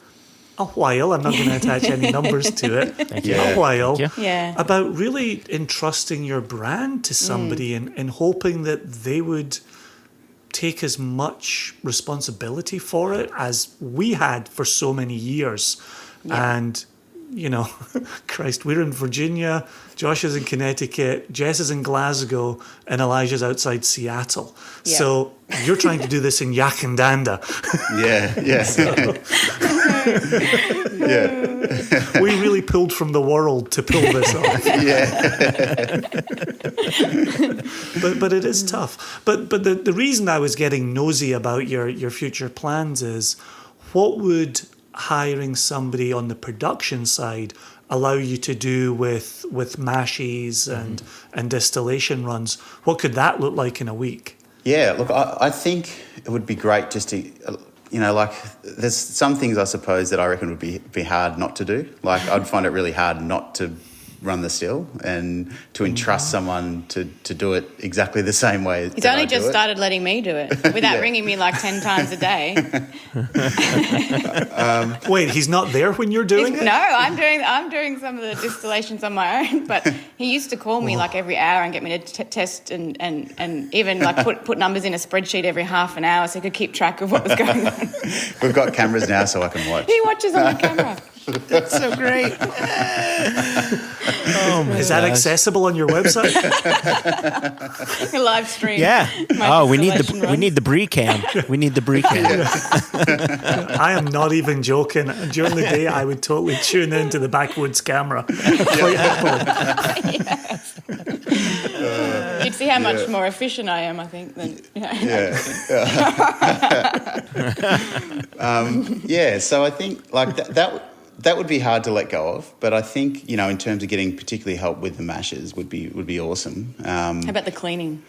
a while, I'm not going to attach any numbers to it, Yeah. a while, Thank you. Yeah. about really entrusting your brand to somebody and hoping that they would take as much responsibility for it as we had for so many years. And, you know, Christ, we're in Virginia, Josh is in Connecticut, Jess is in Glasgow, and Elijah's outside Seattle. Yeah. So you're trying to do this in Yakandanda. We really pulled from the world to pull this off. But it is tough. But the reason I was getting nosy about your future plans is, what would hiring somebody on the production side allow you to do with mashes and distillation runs? What could that look like in a week? Yeah, look, I think it would be great just to, you know, like, there's some things I suppose that I reckon would be hard not to do. Like, I'd find it really hard not to run the still and to entrust someone to do it exactly the same way. He's only just started letting me do it without ringing me like 10 times a day. Wait, he's not there when you're doing it? No, I'm doing some of the distillations on my own, but he used to call me like every hour and get me to test and even like put numbers in a spreadsheet every half an hour so he could keep track of what was going on. We've got cameras now so I can watch. He watches on the camera. That's so great. Is that accessible on your website? A live stream. Yeah. My We need distillation the Bree cam. We need the Bree cam. I am not even joking. During the day, I would totally tune into the Backwoods camera. Quite happily. You'd see how much more efficient I am, I think, than... So I think like that would be hard to let go of, but I think, you know, in terms of getting particularly help with the mashes would be awesome. How about the cleaning?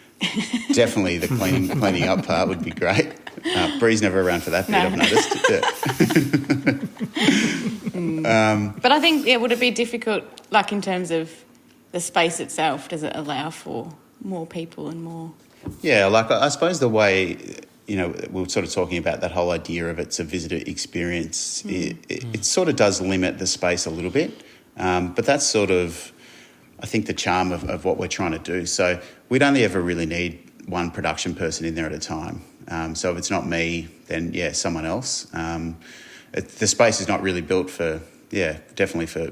Definitely the cleaning up part would be great. Bree's never around for that bit, I've noticed. But I think, would it be difficult, like in terms of the space itself? Does it allow for more people and more... Yeah, like I suppose the way, you know, we were sort of talking about that whole idea of it's a visitor experience. It sort of does limit the space a little bit, but that's sort of, I think, the charm of what we're trying to do. So we'd only ever really need one production person in there at a time. So if it's not me, then, someone else. The space is not really built for, definitely for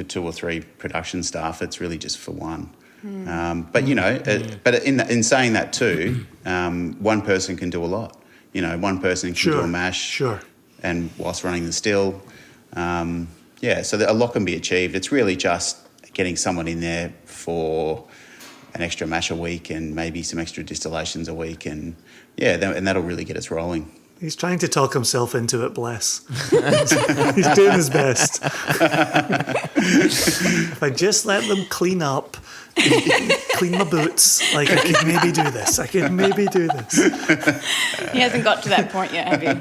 2 or 3 production staff. It's really just for one. But, you know, but in saying that too, one person can do a lot. You know, one person can do a mash and whilst running the still. So a lot can be achieved. It's really just getting someone in there for an extra mash a week and maybe some extra distillations a week. And, and that'll really get us rolling. He's trying to talk himself into it, bless. He's doing his best. If I just let them clean up, clean my boots, like I could maybe do this. He hasn't got to that point yet, have you?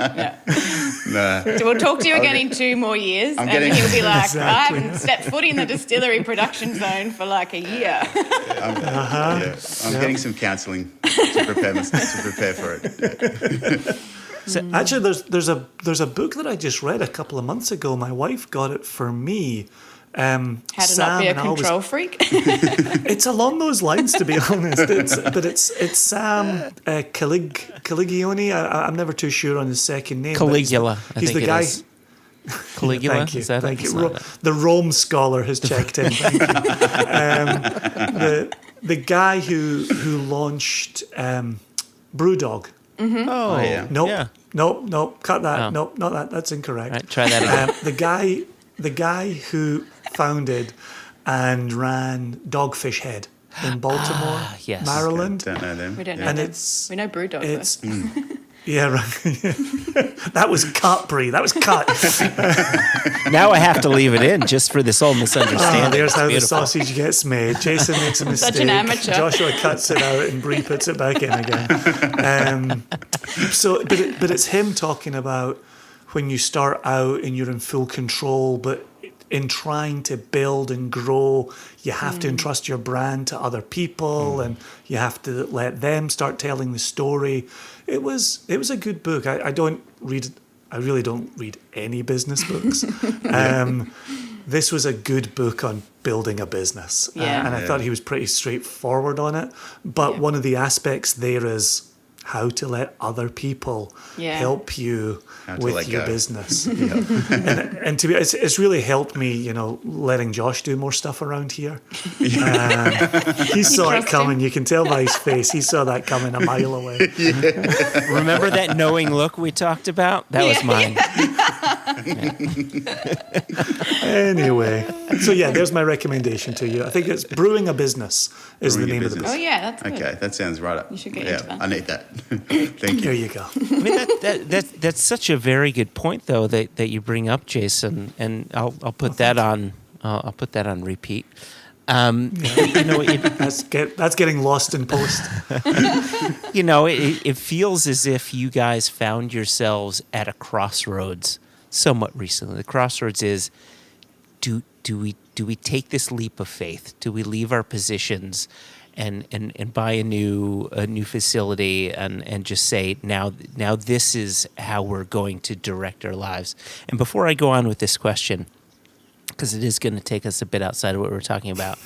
No. So we'll talk to you again in 2 more years and he'll be like, Exactly. I haven't stepped foot in the distillery production zone for like a year. I'm getting some counselling to prepare for it. So actually, there's a book that I just read a couple of months ago. My wife got it for me. How to not be a control freak? It's along those lines, to be honest. It's Sam Caligione. I'm never too sure on his second name. Caligula, He's I think the guy. it is. Caligula? Thank you. Is that Thank it? you. The Rome scholar has checked in. Thank you. The guy who launched Brewdog. Mm-hmm. Oh, yeah. Nope. Yeah. Nope. Cut that. Oh. Nope, not that. That's incorrect. Right, try that again. The guy who founded and ran Dogfish Head in Baltimore, yes. Maryland. Don't know them. We don't know And them. it's We know Brewdog. it's yeah, right. That was cut, Bree. That was cut. Now I have to leave it in just for this whole misunderstanding. There's It's how beautiful. the sausage gets made. Jason makes a mistake. Such an amateur. Joshua cuts it out and Bree puts it back in again. But it's him talking about when you start out and you're in full control, but in trying to build and grow, you have to entrust your brand to other people and you have to let them start telling the story. It was a good book. I don't read I really don't read any business books. This was a good book on building a business. Yeah. And I thought he was pretty straightforward on it. But one of the aspects there is how to let other people help you with your business. And to be, it's really helped me, you know, letting Josh do more stuff around here. He saw it coming. You can tell by his face. He saw that coming a mile away. Remember that knowing look we talked about? That was mine. Anyway, so there's my recommendation to you. I think it's Brewing a Business is the name of the book. Oh yeah, that's good. Okay, that sounds right up. You should get into that. I need that. Thank you. There you go. I mean, that's such a very good point, though, that you bring up, Jason, and I'll put that on. I'll put that on repeat. You know, that's getting lost in post. You know, it feels as if you guys found yourselves at a crossroads somewhat recently. The crossroads is, do we take this leap of faith? Do we leave our positions and buy a new facility and just say now this is how we're going to direct our lives? And before I go on with this question, because it is going to take us a bit outside of what we're talking about,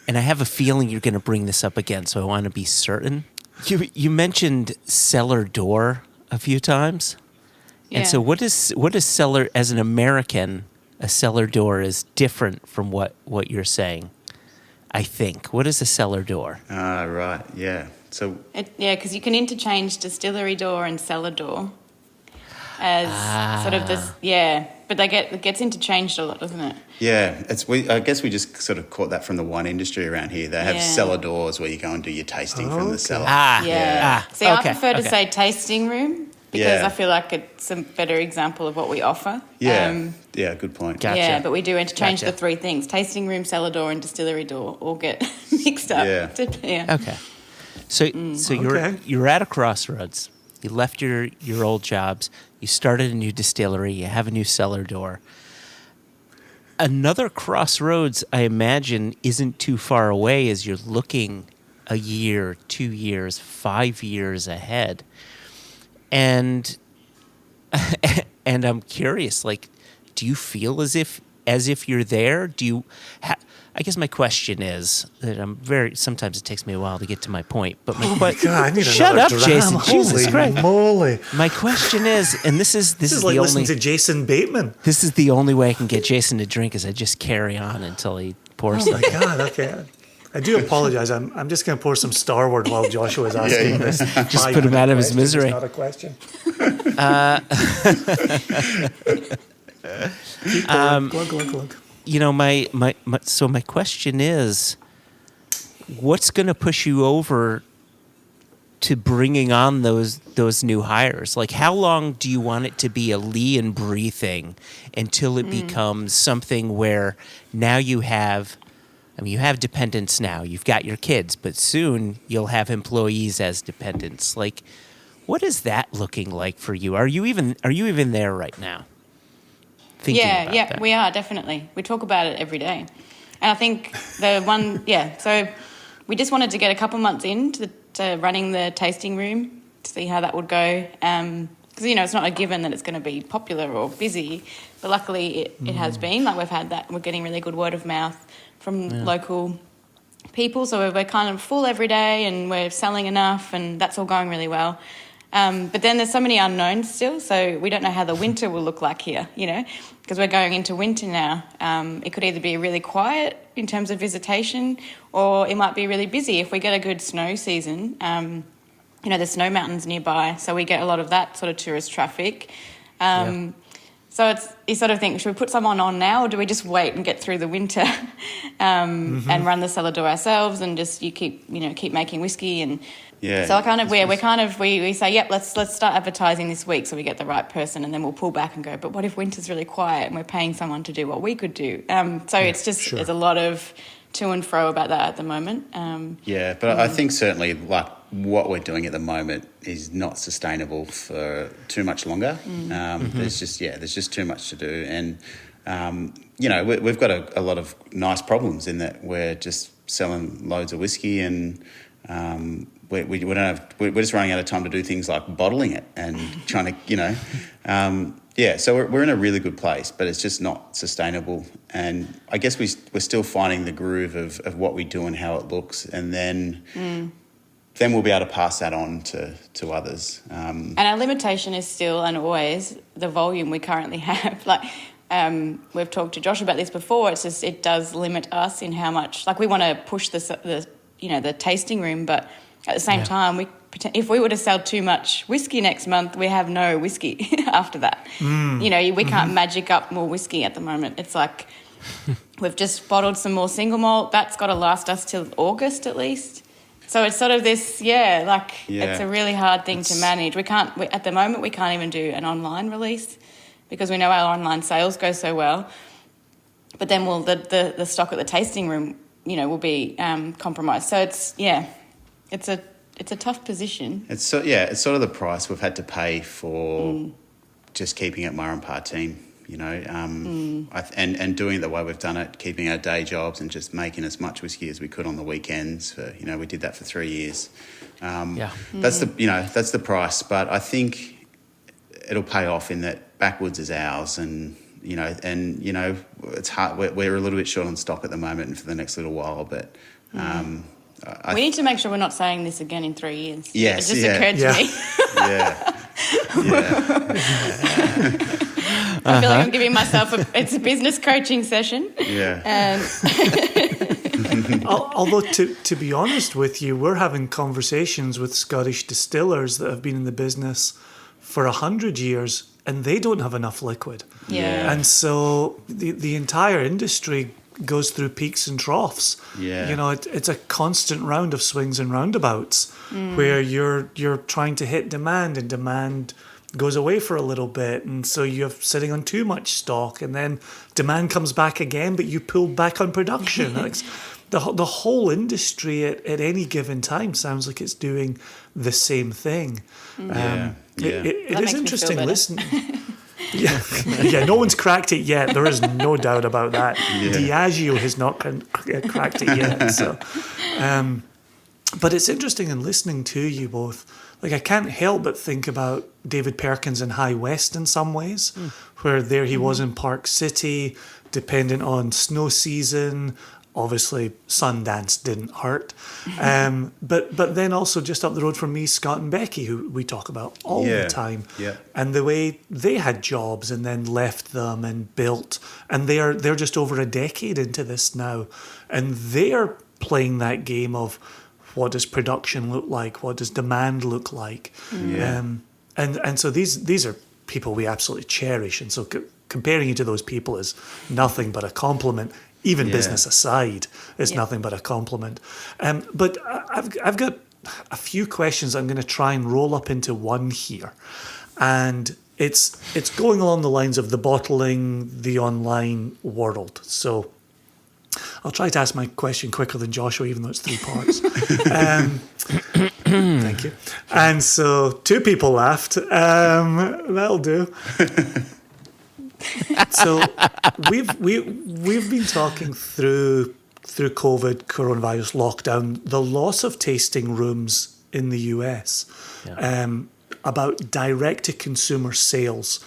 and I have a feeling you're going to bring this up again, so I want to be certain. You mentioned cellar door a few times, and so what is cellar, as an American, a cellar door is different from what you're saying. I think. What is a cellar door? Right, yeah. So because you can interchange distillery door and cellar door as sort of this, but it gets interchanged a lot, doesn't it? Yeah, I guess we just sort of caught that from the wine industry around here. They have cellar doors where you go and do your tasting from the cellar. See, I prefer to say tasting room because I feel like it's a better example of what we offer. Good point. Gotcha. Yeah, but we do interchange the three things: tasting room, cellar door, and distillery door all get mixed up. Okay. So you're at a crossroads. You left your old jobs. You started a new distillery. You have a new cellar door. Another crossroads, I imagine, isn't too far away as you're looking a year, 2 years, 5 years ahead. And I'm curious, like, do you feel as if you're there? Do you? I guess my question is that sometimes it takes me a while to get to my point. But God, I need shut up, dram. Jason! Jesus Holy Christ! moly! My question is, and this is like the listening only to Jason Bateman. This is the only way I can get Jason to drink is I just carry on until he pours. Oh my God! Okay. I do apologize. I'm just going to pour some Starward while Joshua is asking this. Just put him out of his misery. It's not a question. Glug, glug, glug. You know, my question is, what's going to push you over to bringing on those new hires? Like, how long do you want it to be a Leigh and Bree thing until it becomes something where now you have dependents now. You've got your kids, but soon you'll have employees as dependents. Like, what is that looking like for you? Are you even there right now? Yeah, we are, definitely. We talk about it every day. And I think so we just wanted to get a couple months into running the tasting room to see how that would go. Because, you know, it's not a given that it's going to be popular or busy, but luckily it has been. Like, we've had that. We're getting really good word of mouth from local people. So we're kind of full every day and we're selling enough and that's all going really well. But then there's so many unknowns still, so we don't know how the winter will look like here, you know, because we're going into winter now. It could either be really quiet in terms of visitation or it might be really busy if we get a good snow season. You know, there's snow mountains nearby, so we get a lot of that sort of tourist traffic. So you sort of think, should we put someone on now or do we just wait and get through the winter and run the cellar door ourselves and just keep making whiskey and... Yeah. So we say, yep, let's start advertising this week so we get the right person, and then we'll pull back and go, but what if winter's really quiet and we're paying someone to do what we could do? It's just there's a lot of to and fro about that at the moment. But I think certainly like what we're doing at the moment is not sustainable for too much longer. There's just too much to do, and we've got a lot of nice problems in that we're just selling loads of whiskey and. We're just running out of time to do things like bottling it and trying to, Yeah, so we're in a really good place, but it's just not sustainable. And I guess we're still finding the groove of what we do and how it looks, and then we'll be able to pass that on to others. And our limitation is still and always the volume we currently have. Like we've talked to Josh about this before. It's just it does limit us in how much. Like we want to push the tasting room, but at the same time if we were to sell too much whiskey next month, we have no whiskey after that. We can't magic up more whiskey at the moment. It's like we've just bottled some more single malt. That's got to last us till August at least. So it's sort of this, it's a really hard thing to manage. At the moment, we can't even do an online release because we know our online sales go so well. But then the stock at the tasting room, will be compromised. So it's a tough position. It's sort of the price we've had to pay for just keeping it Murray and Parr team, and doing it the way we've done it, keeping our day jobs and just making as much whiskey as we could on the weekends. We did that for 3 years. That's the price. But I think it'll pay off in that Backwoods is ours, and it's hard. We're a little bit short on stock at the moment and for the next little while, but. We need to make sure we're not saying this again in 3 years. Yes, it just occurred to me. I feel like I'm giving myself it's a business coaching session. Yeah. Although, to be honest with you, we're having conversations with Scottish distillers that have been in the business for 100 years and they don't have enough liquid. Yeah. And so the entire industry goes through peaks and troughs. Yeah. It's a constant round of swings and roundabouts where you're trying to hit demand and demand goes away for a little bit, and so you're sitting on too much stock, and then demand comes back again, but you pull back on production. The whole industry at any given time sounds like it's doing the same thing. It is interesting listening. No one's cracked it yet. There is no doubt about that. Diageo has not cracked it yet. So, but it's interesting in listening to you both. Like I can't help but think about David Perkins in High West in some ways, where there he was in Park City, dependent on snow season. Obviously, Sundance didn't hurt. But then also just up the road from me, Scott and Becky, who we talk about all the time. Yeah. And the way they had jobs and then left them and built. And they're just over a decade into this now. And they're playing that game of what does production look like? What does demand look like? Yeah. And so these are people we absolutely cherish. And so comparing you to those people is nothing but a compliment. Even business aside, it's nothing but a compliment. But I've got a few questions I'm going to try and roll up into one here. And it's going along the lines of the bottling, the online world. So I'll try to ask my question quicker than Joshua, even though it's 3 parts. Thank you. And so 2 people laughed. That'll do. So we've been talking through COVID, coronavirus, lockdown, the loss of tasting rooms in the US, about direct-to-consumer sales.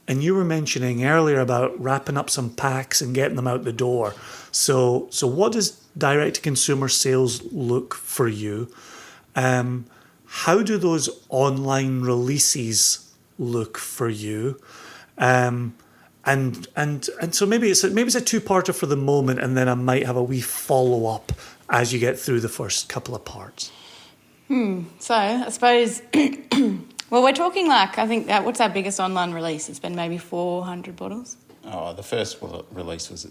And you were mentioning earlier about wrapping up some packs and getting them out the door. So what does direct-to-consumer sales look for you? How do those online releases look for you? And so maybe it's a 2-parter for the moment, and then I might have a wee follow-up as you get through the first couple of parts. So I suppose, well, we're talking I think, what's our biggest online release? It's been maybe 400 bottles. Oh, the first release was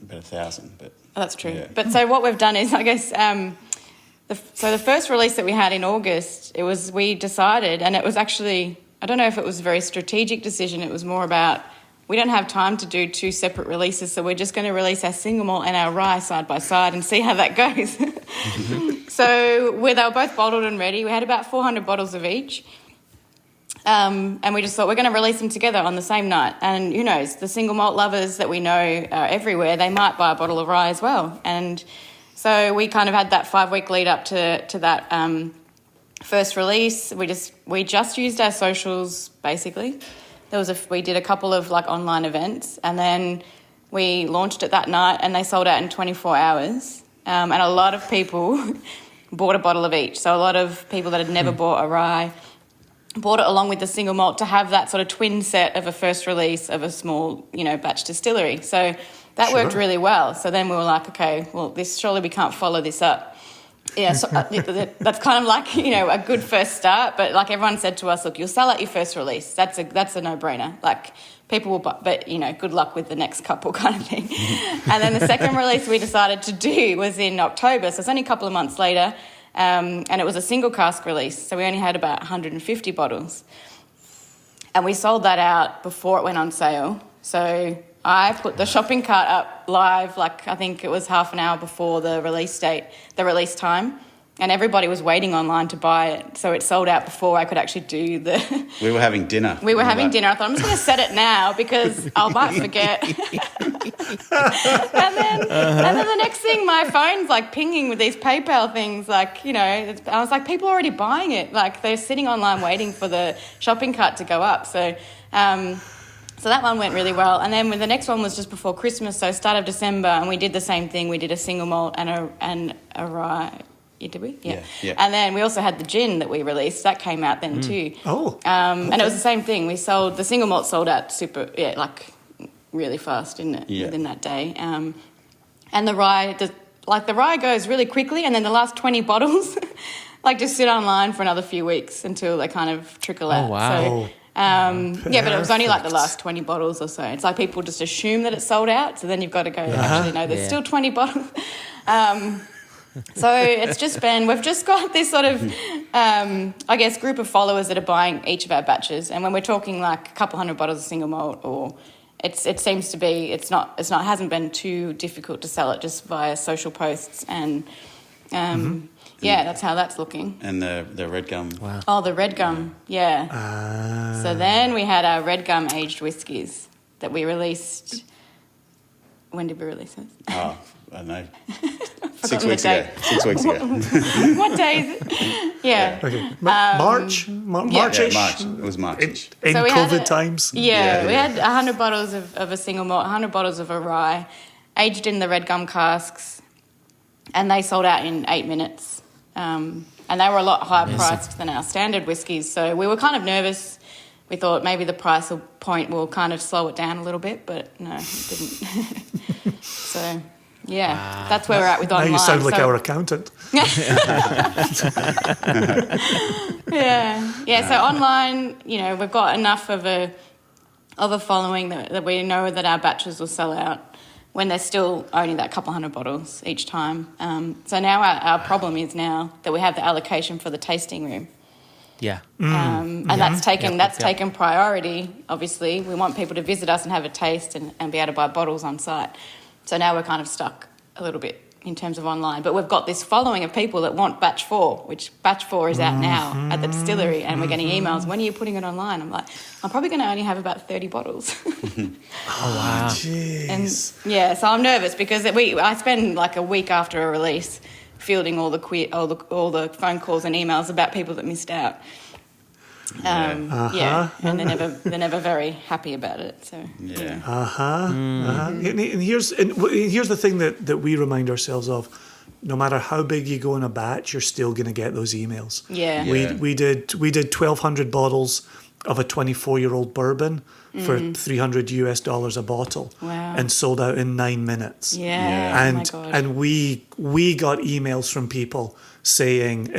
about 1,000. But that's true. Yeah. But so what we've done is, I guess, the first release that we had in August, we decided, and it was actually, I don't know if it was a very strategic decision. It was more about, we don't have time to do 2 separate releases, so we're just going to release our single malt and our rye side by side and see how that goes. So they were both bottled and ready. We had about 400 bottles of each. And we just thought we're going to release them together on the same night. And who knows, the single malt lovers that we know are everywhere, they might buy a bottle of rye as well. And so we kind of had that 5-week lead up to that first release. We just used our socials, basically. we did a couple of like online events, and then we launched it that night, and they sold out in 24 hours. And a lot of people bought a bottle of each. So a lot of people that had never bought a rye bought it along with the single malt to have that sort of twin set of a first release of a small, batch distillery. So that worked really well. So then we were like, okay, well, surely we can't follow this up. Yeah, so that's kind of like, a good first start. But like everyone said to us, look, you'll sell out your first release. That's a no-brainer. Like people will buy, but, good luck with the next couple kind of thing. And then the second release we decided to do was in October. So it's only a couple of months later. And it was a single cask release. So we only had about 150 bottles. And we sold that out before it went on sale. So I put the shopping cart up live, like I think it was half an hour before the release time. And everybody was waiting online to buy it. So it sold out before I could actually do the... We were having dinner. We were having dinner. I thought, I'm just going to set it now because I might forget. and then the next thing, my phone's like pinging with these PayPal things. Like, I was like, people are already buying it. Like they're sitting online waiting for the shopping cart to go up. So that one went really well. And then the next one was just before Christmas, so start of December, and we did the same thing. We did a single malt and a rye. Yeah, did we? Yeah. And then we also had the gin that we released. That came out then too. Oh. And it was the same thing. The single malt sold out really fast, didn't it? Yeah. Within that day. And the rye, the rye goes really quickly, and then the last 20 bottles, just sit online for another few weeks until they kind of trickle out. Oh, wow. So, but it was only like the last 20 bottles or so. It's like people just assume that it's sold out, so then you've got to go, actually, no, there's still 20 bottles. So we've just got this sort of, group of followers that are buying each of our batches. And when we're talking like a couple hundred bottles of single malt, or it seems to be, it hasn't been too difficult to sell it just via social posts. And that's how that's looking. And the red gum. Wow. Oh, the red gum, yeah. So then we had our red gum aged whiskies that we released. When did we release those? Oh, I don't know. 6 weeks ago. 6 weeks ago. What day is it? Yeah. Okay. March? March-ish? Yeah, March. It was March-ish. In So we COVID had times? Yeah, we had 100 bottles of a single malt, 100 bottles of a rye, aged in the red gum casks, and they sold out in 8 minutes. And they were a lot higher priced than our standard whiskies, so we were kind of nervous. We thought maybe the price point will kind of slow it down a little bit, but no, it didn't. So, yeah, that's where we're at with online. Now you sound like our accountant. Yeah. So online, we've got enough of a following that we know that our batches will sell out when there's still only that couple hundred bottles each time. So now our problem is now that we have the allocation for the tasting room. Yeah. And that's taken priority, obviously. We want people to visit us and have a taste and be able to buy bottles on site. So now we're kind of stuck a little bit in terms of online. But we've got this following of people that want batch 4, which batch 4 is out now at the distillery, and we're getting emails, when are you putting it online? I'm like, I'm probably going to only have about 30 bottles. Oh, wow. Jeez. And so I'm nervous because I spend like a week after a release fielding all the phone calls and emails about people that missed out. And they're never very happy about it. So And here's the thing that we remind ourselves of: no matter how big you go in a batch, you're still going to get those emails. Yeah. We did 1,200 bottles of a 24-year-old bourbon for $300 a bottle. Wow. And sold out in 9 minutes. Yeah. And oh my God. and we got emails from people saying,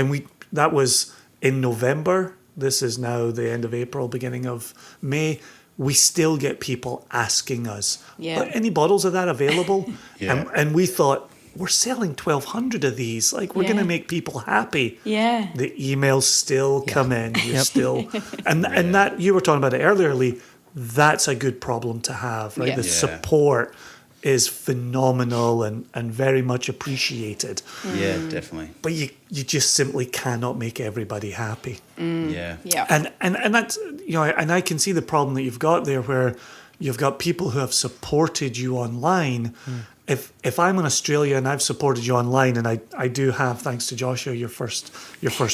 that was in November. This is now the end of April, beginning of May. We still get people asking us, any bottles of that available? And we thought, we're selling 1,200 of these. Like, we're going to make people happy. Yeah. The emails still come in. You still, and that, you were talking about it earlier, Leigh, that's a good problem to have, right? Yeah. The support is phenomenal and very much appreciated. Yeah, definitely. But you just simply cannot make everybody happy. Yeah. And that's, and I can see the problem that you've got there, where you've got people who have supported you online. If I'm in Australia and I've supported you online, and I do have, thanks to Joshua, your first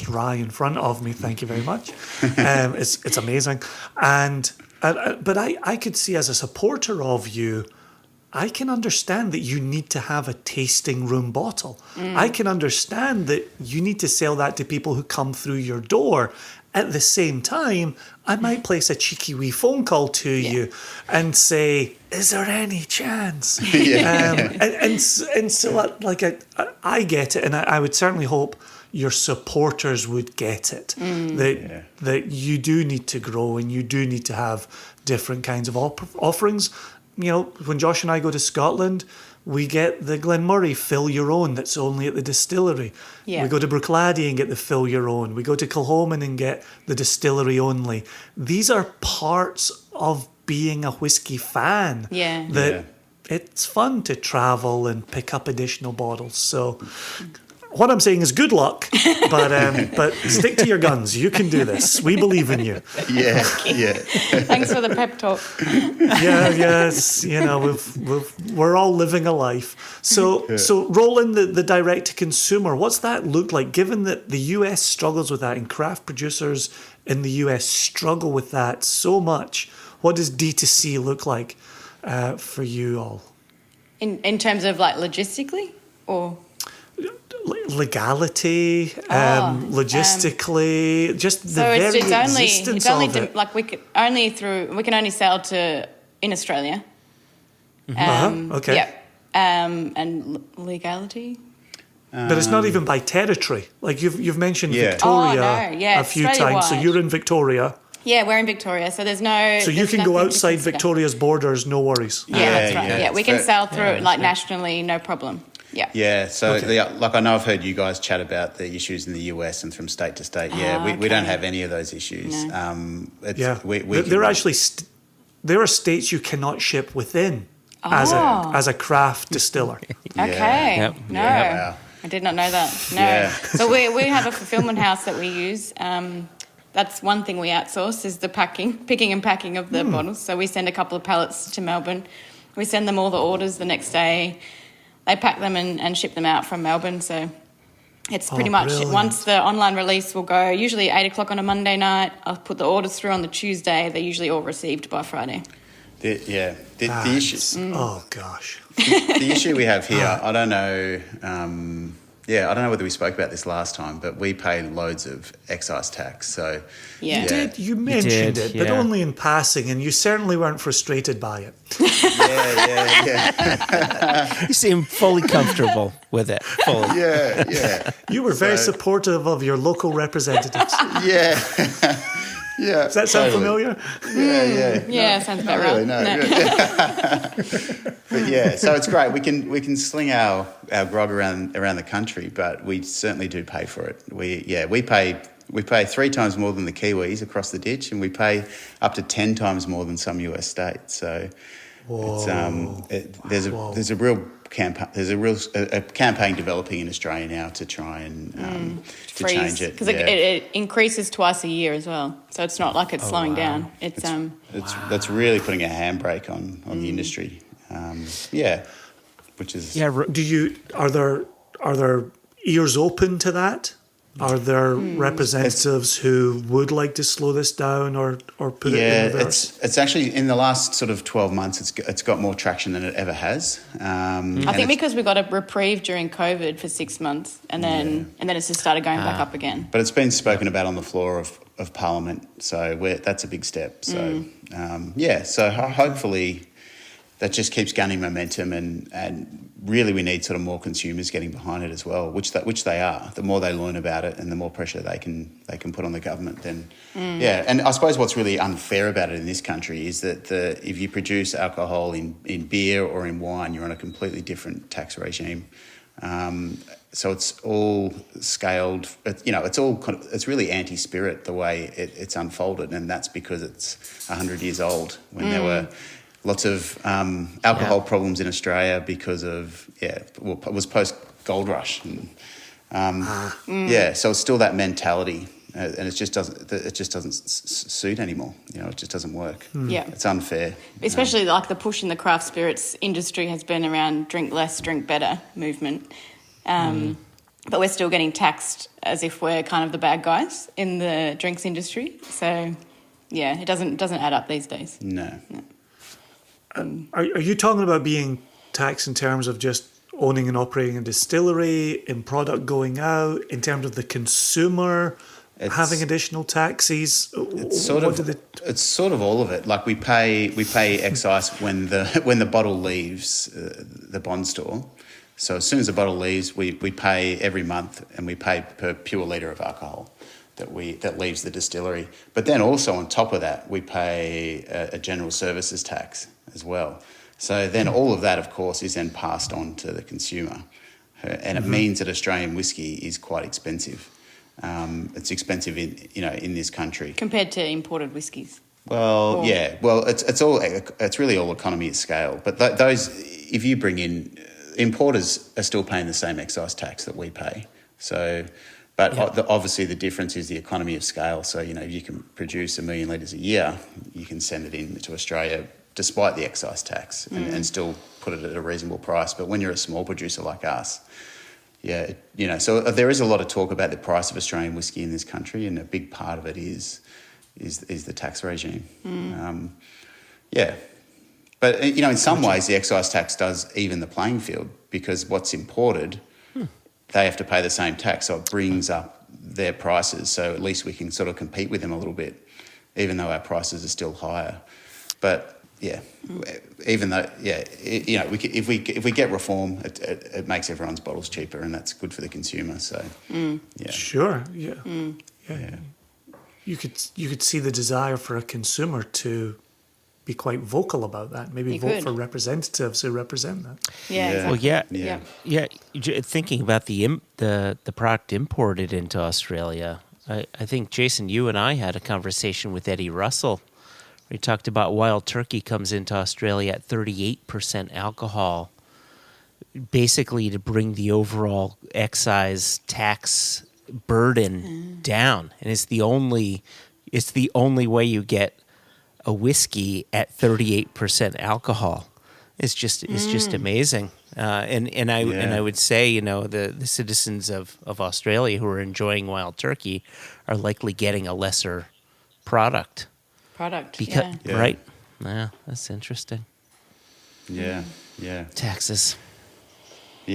rye in front of me, thank you very much. It's amazing. And But I could see, as a supporter of you, I can understand that you need to have a tasting room bottle. I can understand that you need to sell that to people who come through your door. At the same time, I might place a cheeky wee phone call to you and say, is there any chance? And so I get it, and I would certainly hope your supporters would get it, that you do need to grow and you do need to have different kinds of offerings. You know, when Josh and I go to Scotland, we get the Glenmurray fill your own that's only at the distillery. Yeah. We go to Bruichladdich and get the fill your own. We go to Kilchoman and get the distillery only. These are parts of being a whiskey fan. That it's fun to travel and pick up additional bottles. So what I'm saying is good luck, but stick to your guns. You can do this. We believe in you. Yeah. Thanks for the pep talk. Yes. You know, we're all living a life. So roll in the direct to consumer. What's that look like? Given that the US struggles with that, and craft producers in the US struggle with that so much, what does D2C look like for you all? In terms of like logistically, or legality, logistically, just the very existence of it. Like we can only sell in Australia. Okay. Yeah. And legality. But it's not even by territory. Like you've mentioned Victoria a few times. So you're in Victoria. Yeah, we're in Victoria, so there's no. So you can go outside Victoria's borders, no worries. Yeah, that's right. Yeah, we can sell through nationally, no problem. Yeah. Yeah. So, I know I've heard you guys chat about the issues in the US and from state to state. Yeah, we don't have any of those issues. No. There are states you cannot ship within as a craft distiller. Okay. Yep. No, Wow. I did not know that. No. Yeah. So we have a fulfillment house that we use. That's one thing we outsource is the picking and packing of the bottles. So we send a couple of pallets to Melbourne. We send them all the orders the next day. They pack them and ship them out from Melbourne. So it's pretty much once the online release will go, usually 8 o'clock on a Monday night. I'll put the orders through on the Tuesday. They're usually all received by Friday. The issue. Oh gosh. The issue we have here, I don't know. I don't know whether we spoke about this last time, but we pay loads of excise tax. So You mentioned it, but only in passing, and you certainly weren't frustrated by it. You seem fully comfortable with it. Fully. Yeah. You were very supportive of your local representatives. Yeah. Yeah. Does that sound familiar? Yeah, sounds about right. Really, no. But so it's great. We can sling our grog around the country, but we certainly do pay for it. We pay 3 times more than the Kiwis across the ditch, and we pay up to 10 times more than some US states. So there's a real campaign developing in Australia now to try and to change it, because it increases twice a year as well. So it's not like it's slowing down. That's really putting a handbrake on the industry. Which is are there ears open to that? Are there representatives who would like to slow this down or put it in reverse? It's actually in the last sort of 12 months, it's got more traction than it ever has. I think because we got a reprieve during COVID for 6 months, and then it's just started going back up again. But it's been spoken about on the floor of Parliament, so that's a big step. So so hopefully that just keeps gaining momentum, and really we need sort of more consumers getting behind it as well, which they are. The more they learn about it and the more pressure they can put on the government, then and I suppose what's really unfair about it in this country is that if you produce alcohol in beer or in wine, you're on a completely different tax regime. So it's all scaled, it's really anti-spirit the way it's unfolded, and that's because it's 100 years old when there were lots of alcohol problems in Australia because of it was post gold rush, and so it's still that mentality, and it just doesn't suit anymore. It just doesn't work. It's unfair, especially like the push in the craft spirits industry has been around drink less, drink better movement, but we're still getting taxed as if we're kind of the bad guys in the drinks industry. So Yeah, it doesn't add up these days. No. Are you talking about being taxed in terms of just owning and operating a distillery, in product going out, in terms of the consumer having additional taxes? It's sort of all of it. Like we pay excise when the bottle leaves the bond store. So as soon as the bottle leaves, we pay every month, and we pay per pure litre of alcohol that leaves the distillery. But then also on top of that, we pay a general services tax as well. So then all of that, of course, is then passed on to the consumer, and it means that Australian whiskey is quite expensive. It's expensive in this country Compared to imported whiskies. Well, yeah. Well, it's really all economy of scale. But those, if you bring in, importers are still paying the same excise tax that we pay. So, but obviously the difference is the economy of scale. So, if you can produce 1 million litres a year, you can send it into Australia despite the excise tax and still put it at a reasonable price. But when you're a small producer like us, so there is a lot of talk about the price of Australian whiskey in this country, and a big part of it is the tax regime. But in some ways the excise tax does even the playing field, because what's imported, they have to pay the same tax, so it brings up their prices. So at least we can sort of compete with them a little bit, even though our prices are still higher. But even though if we get reform, it makes everyone's bottles cheaper, and that's good for the consumer. So Sure, yeah. You could see the desire for a consumer to be quite vocal about that. Maybe vote for representatives who represent that. Yeah. Well, thinking about the product imported into Australia, I think, Jason, you and I had a conversation with Eddie Russell. We talked about Wild Turkey comes into Australia at 38% alcohol, basically to bring the overall excise tax burden down. And it's the only way you get a whiskey at 38% alcohol. It's just amazing. And I would say, the citizens of Australia who are enjoying Wild Turkey are likely getting a lesser product. Right? Yeah, that's interesting. Yeah. Taxes. Do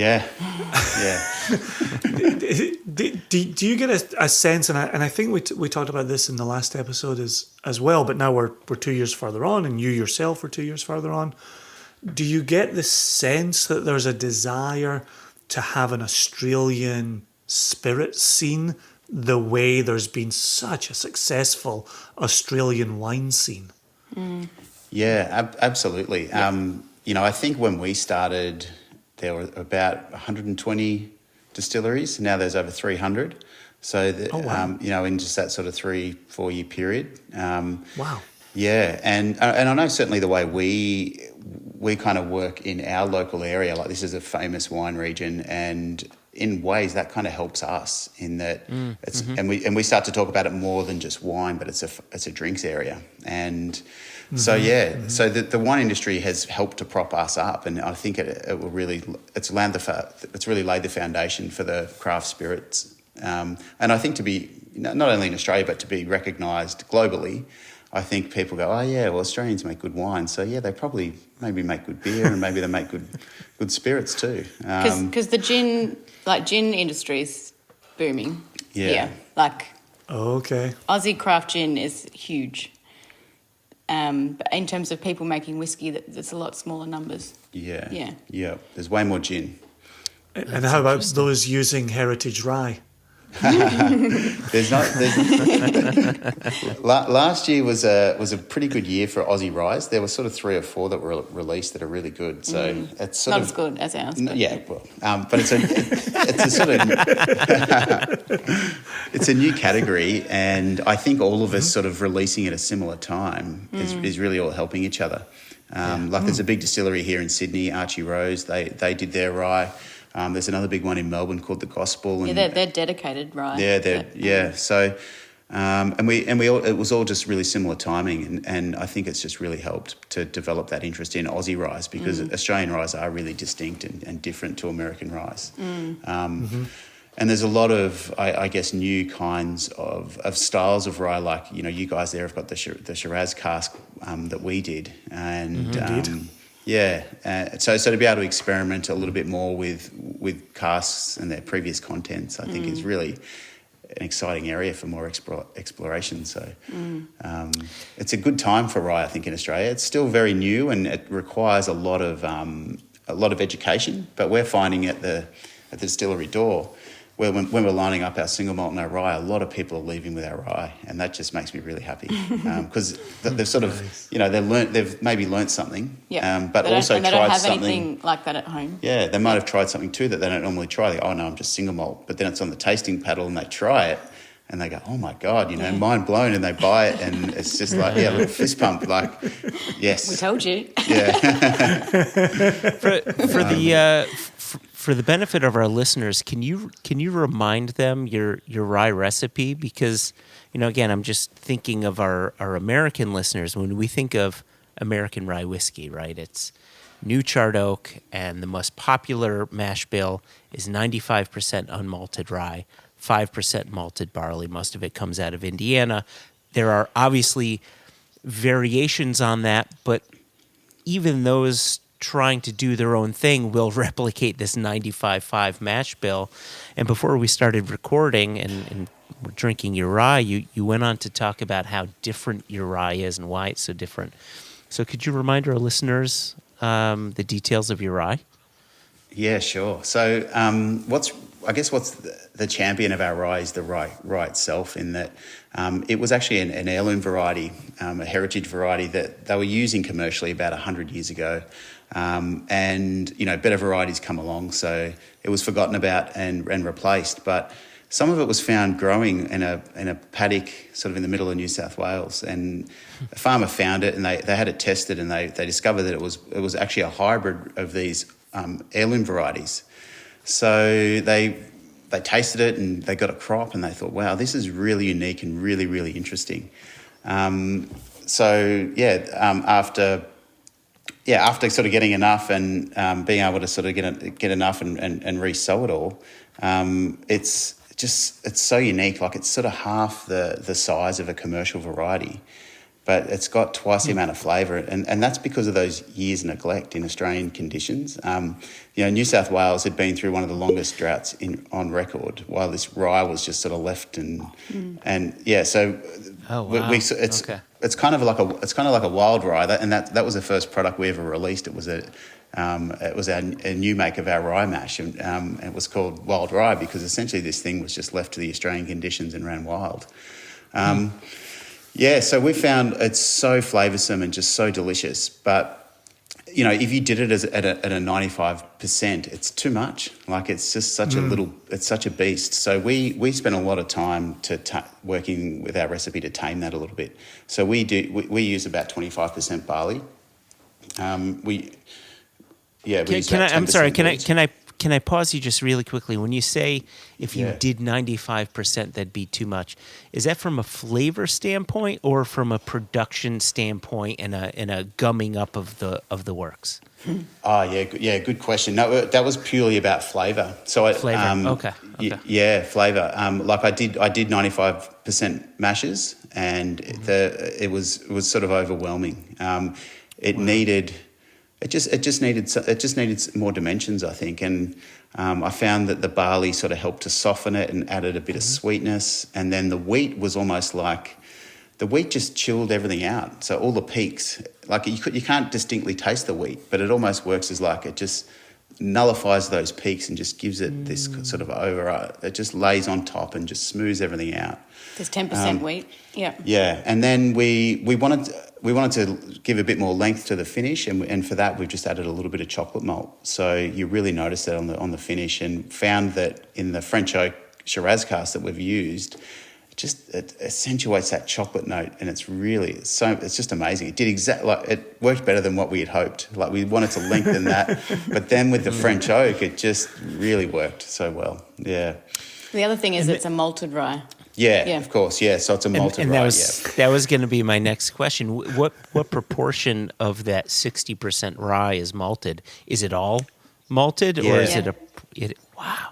you get a sense, and I think we talked about this in the last episode as well, but now we're 2 years further on, and you yourself are 2 years further on. Do you get the sense that there's a desire to have an Australian spirit scene the way there's been such a successful Australian wine scene? Yeah, absolutely. I think when we started, there were about 120 distilleries. Now there's over 300. So, in just that sort of 3-4 year period. Wow. Yeah, and I know certainly the way we kind of work in our local area, like this is a famous wine region, and in ways that kind of helps us in that and we start to talk about it more than just wine, but it's a drinks area. And so the wine industry has helped to prop us up, and I think it will really it's really laid the foundation for the craft spirits, and I think to be not only in Australia but to be recognised globally. I think people go, Australians make good wine, so they probably maybe make good beer, and maybe they make good spirits too. Because the gin industry is booming. Yeah. Okay. Aussie craft gin is huge. But in terms of people making whiskey, that's a lot smaller numbers. Yeah. There's way more gin. And how about those using heritage rye? Last year was a pretty good year for Aussie ryes. There were sort of 3 or 4 that were released that are really good. So it's sort not of as good as ours. But it's a sort of it's a new category, and I think all of us sort of releasing at a similar time is really all helping each other. There's a big distillery here in Sydney, Archie Rose. They did their rye. There's another big one in Melbourne called the Gospel. And they're dedicated, right? So, it was all just really similar timing, and I think it's just really helped to develop that interest in Aussie ryes, because Australian ryes are really distinct and different to American ryes. And there's a lot of, I guess, new kinds of styles of rye. Like, you guys there have got the Shiraz cask that we did, and so to be able to experiment a little bit more with casks and their previous contents, I think is really an exciting area for more exploration. So it's a good time for rye, I think, in Australia. It's still very new and it requires a lot of education. But we're finding at the distillery door, where when we're lining up our single malt and our rye, a lot of people are leaving with our rye, and that just makes me really happy because they've sort of, they've maybe learnt something, but also they tried don't have something anything like that at home. Yeah, they might have tried something too that they don't normally try. They go, oh no, I'm just single malt, but then it's on the tasting paddle and they try it and they go, oh my God, mind blown, and they buy it and it's just like, a little fist pump, like, yes. We told you. Yeah. For the benefit of our listeners, can you remind them your rye recipe? Because, again, I'm just thinking of our American listeners. When we think of American rye whiskey, right, it's new charred oak, and the most popular mash bill is 95% unmalted rye, 5% malted barley. Most of it comes out of Indiana. There are obviously variations on that, but even those trying to do their own thing will replicate this 95.5 mash bill. And before we started recording and we're drinking your rye, you went on to talk about how different your rye is and why it's so different. So could you remind our listeners the details of your rye? Yeah, sure. So what's the champion of our rye is the rye itself, in that it was actually an heirloom variety, a heritage variety that they were using commercially about 100 years ago. And better varieties come along, so it was forgotten about and replaced. But some of it was found growing in a paddock sort of in the middle of New South Wales, and a farmer found it and they had it tested, and they discovered that it was actually a hybrid of these heirloom varieties. So they tasted it and they got a crop and they thought, wow, this is really unique and really, really interesting. After sort of getting enough and being able to sort of get enough and resow it all, it's so unique. Like, it's sort of half the size of a commercial variety, but it's got twice the amount of flavour, and that's because of those years of neglect in Australian conditions. New South Wales had been through one of the longest droughts on record, while this rye was just sort of left so. Oh wow! It's kind of like a wild rye, and that was the first product we ever released. It was a new make of our rye mash, and it was called Wild Rye because essentially this thing was just left to the Australian conditions and ran wild. So we found it's so flavoursome and just so delicious, but if you did it at a 95%, it's too much. Like, it's just such it's such a beast. So we spent a lot of time working with our recipe to tame that a little bit. So we use about 25% barley. Can I pause you just really quickly? When you say if you did 95%, that'd be too much. Is that from a flavor standpoint or from a production standpoint and a gumming up of the works? Good question. No, that was purely about flavour. So flavor. Okay. Flavour. Like I did 95% mashes, and it was sort of overwhelming. It just needed more dimensions, I think, and I found that the barley sort of helped to soften it and added a bit of sweetness, and then the wheat was almost like the wheat just chilled everything out. So all the peaks, like you can't distinctly taste the wheat, but it almost works as like it just nullifies those peaks and just gives it this sort of it just lays on top and just smooths everything out. There's 10% wheat. Yeah. Yeah, and then we wanted to give a bit more length to the finish, and for that we've just added a little bit of chocolate malt. So you really notice that on the finish, and found that in the French oak Shiraz cask that we've used, it accentuates that chocolate note, and it's just amazing. It did it worked better than what we had hoped. Like, we wanted to lengthen that, but then with the French oak, it just really worked so well. Yeah. The other thing is it's a malted rye. Yeah, of course. Yeah, so it's a malted rye. That was going to be my next question. What proportion of that 60% rye is malted? Is it all malted, or is it wow?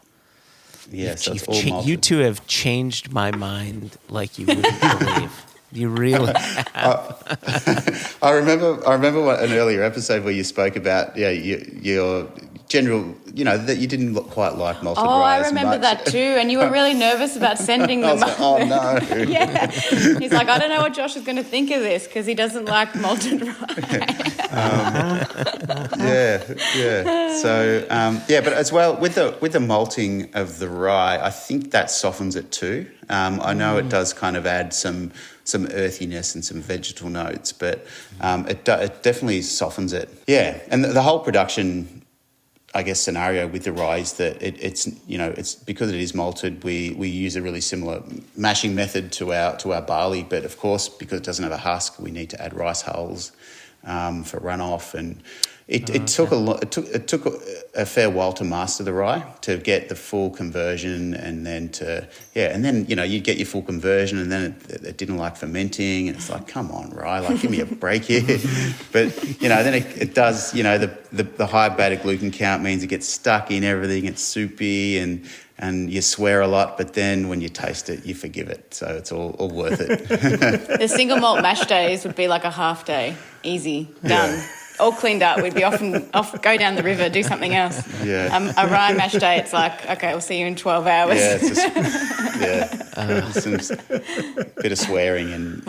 Yeah, so it's all malted. You two have changed my mind like you wouldn't believe. You really have. I remember an earlier episode where you spoke about your general, that you didn't quite like malted rye. I remember that too, and you were really nervous about sending them. Like, oh no! Yeah, he's like, I don't know what Josh is going to think of this because he doesn't like malted rye. So but as well with the malting of the rye, I think that softens it too. I know it does kind of add some earthiness and some vegetal notes, but it definitely softens it. Yeah, and the whole production, I guess, scenario with the rye is that it's because it is malted, we use a really similar mashing method to our barley, but of course because it doesn't have a husk, we need to add rice hulls for runoff, and it took a fair while to master the rye, to get the full conversion, and then you get your full conversion, and then it didn't like fermenting, and it's like, come on, rye, like give me a break here. But then it does. The high beta glucan count means it gets stuck in everything. It's soupy and you swear a lot, but then when you taste it, you forgive it. So it's all worth it. The single malt mash days would be like a half day, easy, done. Yeah. All cleaned up. We'd be off, go down the river, do something else. Yeah. A rye mash day, it's like, okay, we'll see you in 12 hours. Yeah, it's just, some bit of swearing and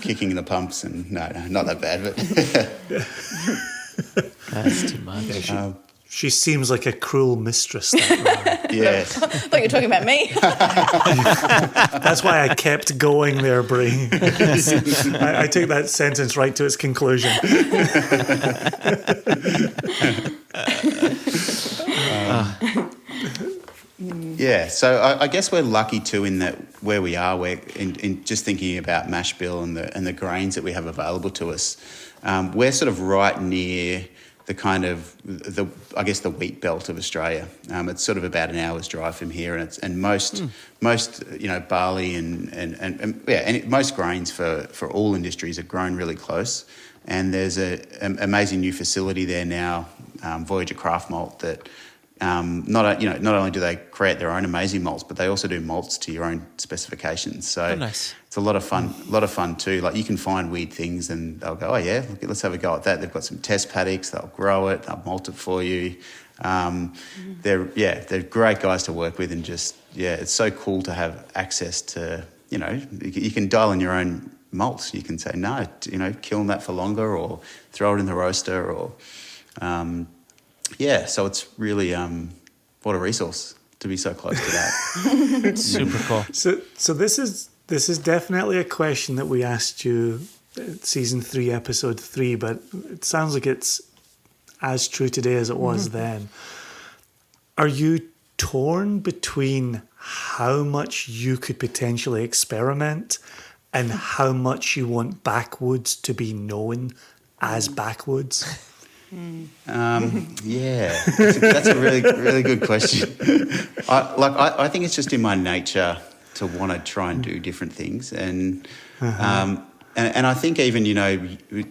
kicking in the pumps, and no, not that bad, but that's too much. She seems like a cruel mistress. That yes. I thought you were talking about me. That's why I kept going there, Bree. I took that sentence right to its conclusion. So I guess we're lucky too in that where we are, we're in just thinking about mash bill and the grains that we have available to us. We're sort of right near the kind of the wheat belt of Australia. It's sort of about an hour's drive from here, and most barley and most grains for all industries are grown really close. And there's an amazing new facility there now, Voyager Craft Malt, that not only do they create their own amazing malts, but they also do malts to your own specifications. So nice. It's a lot of fun too. Like you can find weird things and they'll go, oh yeah, let's have a go at that. They've got some test paddocks, they'll grow it, they'll malt it for you. They're great guys to work with, and it's so cool to have access to, you can dial in your own malts. You can say, no, kiln that for longer, or throw it in the roaster, or so it's really what a resource to be so close to that. Super cool. So this is definitely a question that we asked you season 3, episode 3, but it sounds like it's as true today as it was then. Are you torn between how much you could potentially experiment and how much you want Backwoods to be known as Backwoods? That's a really, really good question. I think it's just in my nature to want to try and do different things, and I think even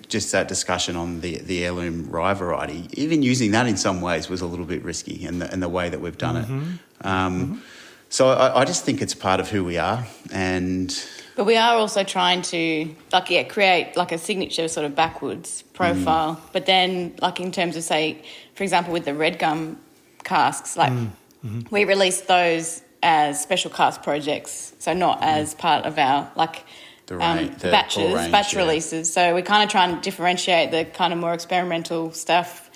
just that discussion on the heirloom rye variety, even using that in some ways was a little bit risky in the way that we've done it. So I just think it's part of who we are, But we are also trying to create like a signature sort of Backwoods profile. But then in terms of, say, for example, with the red gum casks, we released those as special cask projects, so not as part of our batch releases. So we kind of try and differentiate the kind of more experimental stuff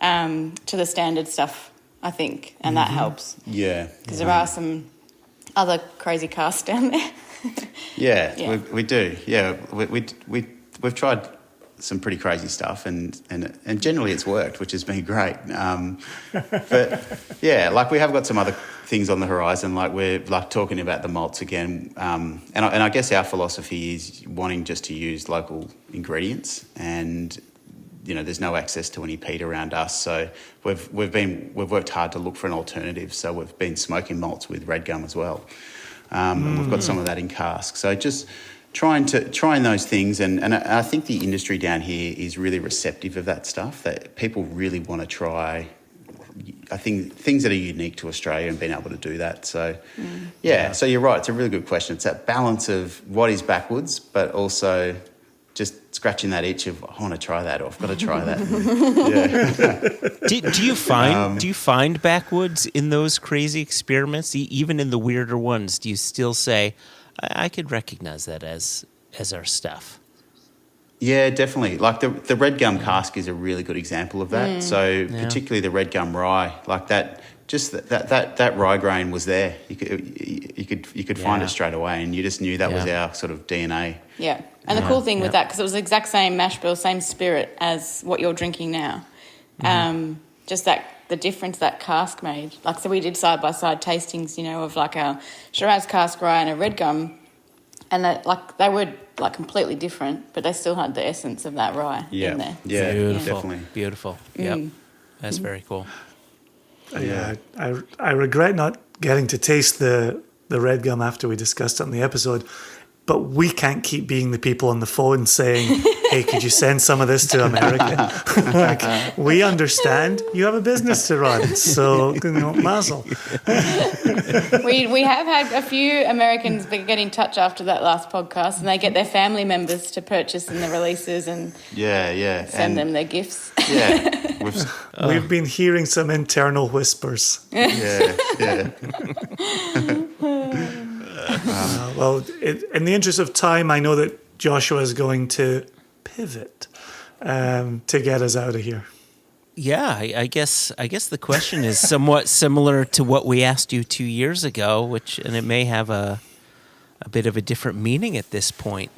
to the standard stuff, I think, and that helps. Yeah, because there are some other crazy casks down there. We do. Yeah, we've tried some pretty crazy stuff, and generally it's worked, which has been great. But we have got some other things on the horizon. We're talking about the malts again, and I guess our philosophy is wanting just to use local ingredients, and there's no access to any peat around us, so we've worked hard to look for an alternative. So we've been smoking malts with red gum as well. And we've got some of that in cask. So just trying those things, and I think the industry down here is really receptive of that stuff, that people really want to try think things that are unique to Australia and being able to do that. So, so you're right. It's a really good question. It's that balance of what is Backwoods, but also just scratching that itch of I want to try that, or I've got to try that. Do you find Backwoods in those crazy experiments, even in the weirder ones? Do you still say, I could recognize that as our stuff? Yeah, definitely. Like the red gum cask is a really good example of that. So particularly the red gum rye, like that. Just that rye grain was there. You could find it straight away, and you just knew that was our sort of DNA. Yeah, and the cool thing with that, because it was the exact same mash bill, same spirit as what you're drinking now. Just the difference that cask made. Like, so we did side by side tastings, of like a Shiraz cask rye and a red gum, and that they were like completely different, but they still had the essence of that rye in there. Yeah, definitely. Beautiful. Yep, that's very cool. Yeah, I regret not getting to taste the red gum after we discussed it on the episode, but we can't keep being the people on the phone saying, hey, could you send some of this to America? Like, we understand you have a business to run, so mazel. We have had a few Americans get in touch after that last podcast, and they get their family members to purchase in the releases and send them their gifts. Yeah. We've been hearing some internal whispers. Well, in the interest of time, I know that Joshua is going to pivot to get us out of here. Yeah, I guess the question is somewhat similar to what we asked you 2 years ago, and it may have a bit of a different meaning at this point.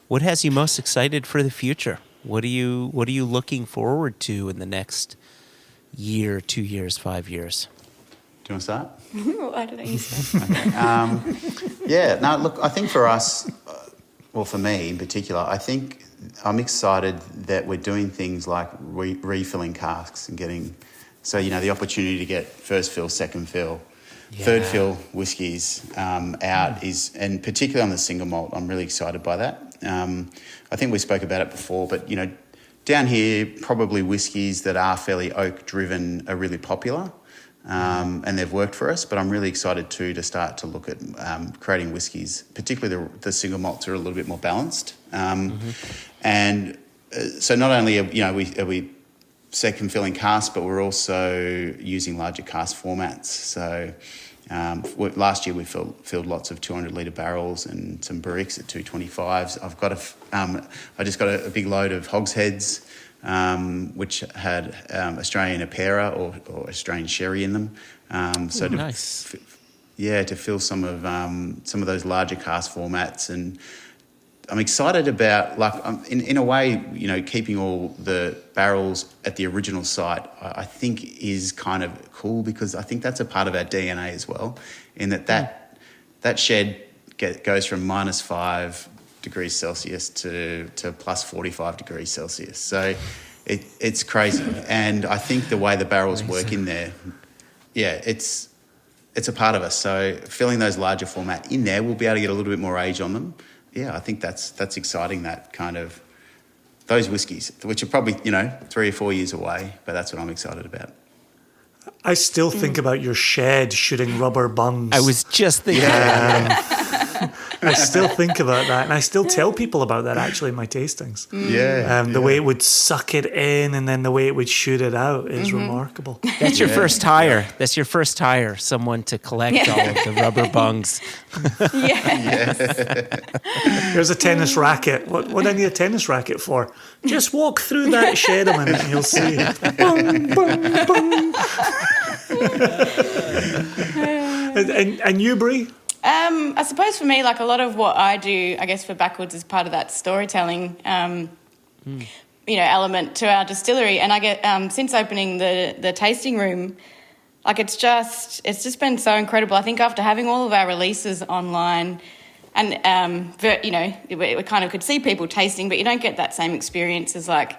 What has you most excited for the future? What are you looking forward to in the next year, 2 years, 5 years? Do you want to start? I don't know. You start. Look, I think for us, well, for me in particular, I think I'm excited that we're doing things like refilling casks and getting, the opportunity to get first fill, second fill, third fill whiskies out is, and particularly on the single malt, I'm really excited by that. I think we spoke about it before, but, down here, probably whiskies that are fairly oak driven are really popular. And they've worked for us, but I'm really excited too to start to look at creating whiskies, particularly the single malts are a little bit more balanced. And so not only are we second filling casks, but we're also using larger cask formats. So last year we filled lots of 200 litre barrels and some barriques at 225s. I just got a big load of hogsheads. Which had Australian Apera or Australian sherry in them. Nice. To fill some of those larger cask formats, and I'm excited about in a way, keeping all the barrels at the original site. I think is kind of cool because I think that's a part of our DNA as well. In that shed goes from -5 degrees Celsius to plus 45 degrees Celsius. So it's crazy. And I think the way the barrels work in there, it's a part of us. So filling those larger format in there, we'll be able to get a little bit more age on them. Yeah, I think that's exciting, that kind of those whiskies, which are probably, 3 or 4 years away, but that's what I'm excited about. I still think about your shed shooting rubber bungs. I was just thinking about that. I still think about that, and I still tell people about that actually in my tastings. The way it would suck it in and then the way it would shoot it out is remarkable. That's your first hire. That's your first hire, someone to collect all of the rubber bungs. Here's a tennis racket. What do I need a tennis racket for? Just walk through that shed a minute and you'll see. Bung, bung, bung. And you, Bree? I suppose for me, like a lot of what I do, I guess for Backwoods is part of that storytelling, element to our distillery. And I get since opening the tasting room, like it's just been so incredible. I think after having all of our releases online, and we kind of could see people tasting, but you don't get that same experience as like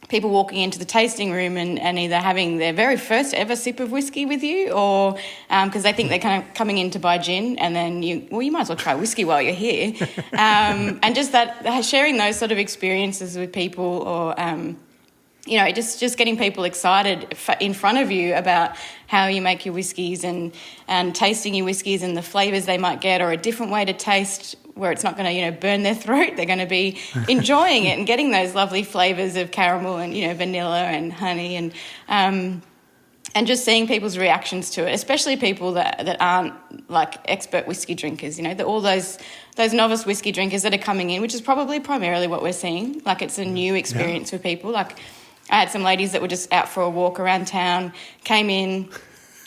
people walking into the tasting room and either having their very first ever sip of whiskey with you, or because they think they're kind of coming in to buy gin, and then you might as well try whiskey while you're here, and just that sharing those sort of experiences with people, or just getting people excited in front of you about how you make your whiskies and tasting your whiskies and the flavours they might get, or a different way to taste where it's not going to, burn their throat. They're going to be enjoying it and getting those lovely flavours of caramel and, vanilla and honey and just seeing people's reactions to it, especially people that aren't like expert whiskey drinkers, all those novice whiskey drinkers that are coming in, which is probably primarily what we're seeing. Like, it's a new experience for people. Like, I had some ladies that were just out for a walk around town, came in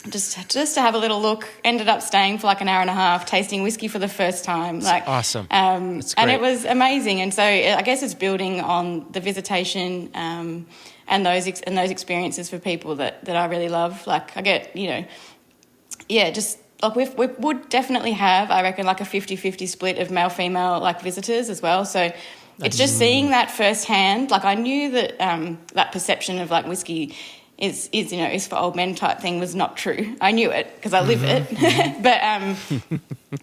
just to have a little look, ended up staying for like an hour and a half, tasting whiskey for the first time. That's awesome. That's great. And it was amazing. And so I guess it's building on the visitation and those experiences for people that I really love. Like, I get, just like we would definitely have, I reckon, like a 50-50 split of male-female like visitors as well. So it's just seeing that firsthand. Like, I knew that that perception of like whiskey is for old men type thing was not true. I knew it because I live it. But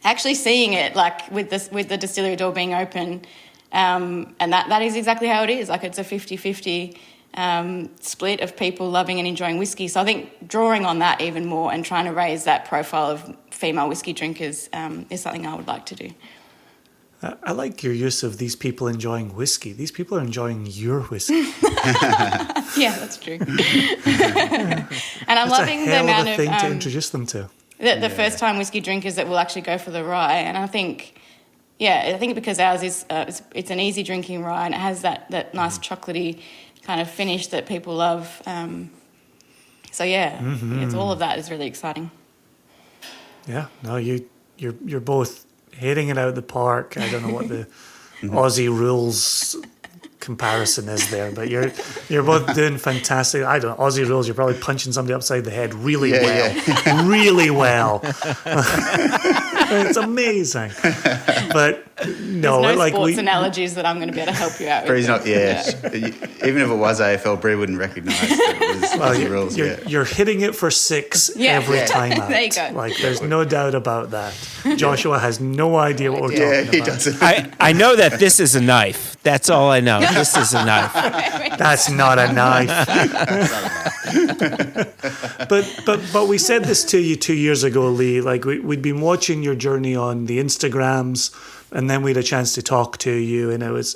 actually seeing it, like with the distillery door being open, and that is exactly how it is. Like, it's a 50-50 split of people loving and enjoying whiskey. So I think drawing on that even more and trying to raise that profile of female whiskey drinkers is something I would like to do. I like your use of these people enjoying whiskey. These people are enjoying your whiskey. Yeah, that's true. And I'm loving the amount of thing to introduce them to. The first-time whiskey drinkers that will actually go for the rye. And I think because ours is it's an easy drinking rye and it has that nice chocolatey kind of finish that people love. It's all of that is really exciting. Yeah, no, you're both hitting it out of the park. I don't know what the Aussie rules comparison is there, but you're both doing fantastic. I don't know, Aussie rules, you're probably punching somebody upside the head really really well. It's amazing. But no, there's no like sports analogies that I'm going to be able to help you out with. Bree's not, even if it was AFL, Bree wouldn't recognise that it was Aussie rules. You're hitting it for 6 every time out. There you go. Like, there's no doubt about that. Joshua has no idea what we're talking about. He doesn't. I know that this is a knife. That's all I know. This is a knife. That's not a knife. But we said this to you 2 years ago, Leigh. Like, we'd been watching your journey on the Instagrams, and then we had a chance to talk to you, and it was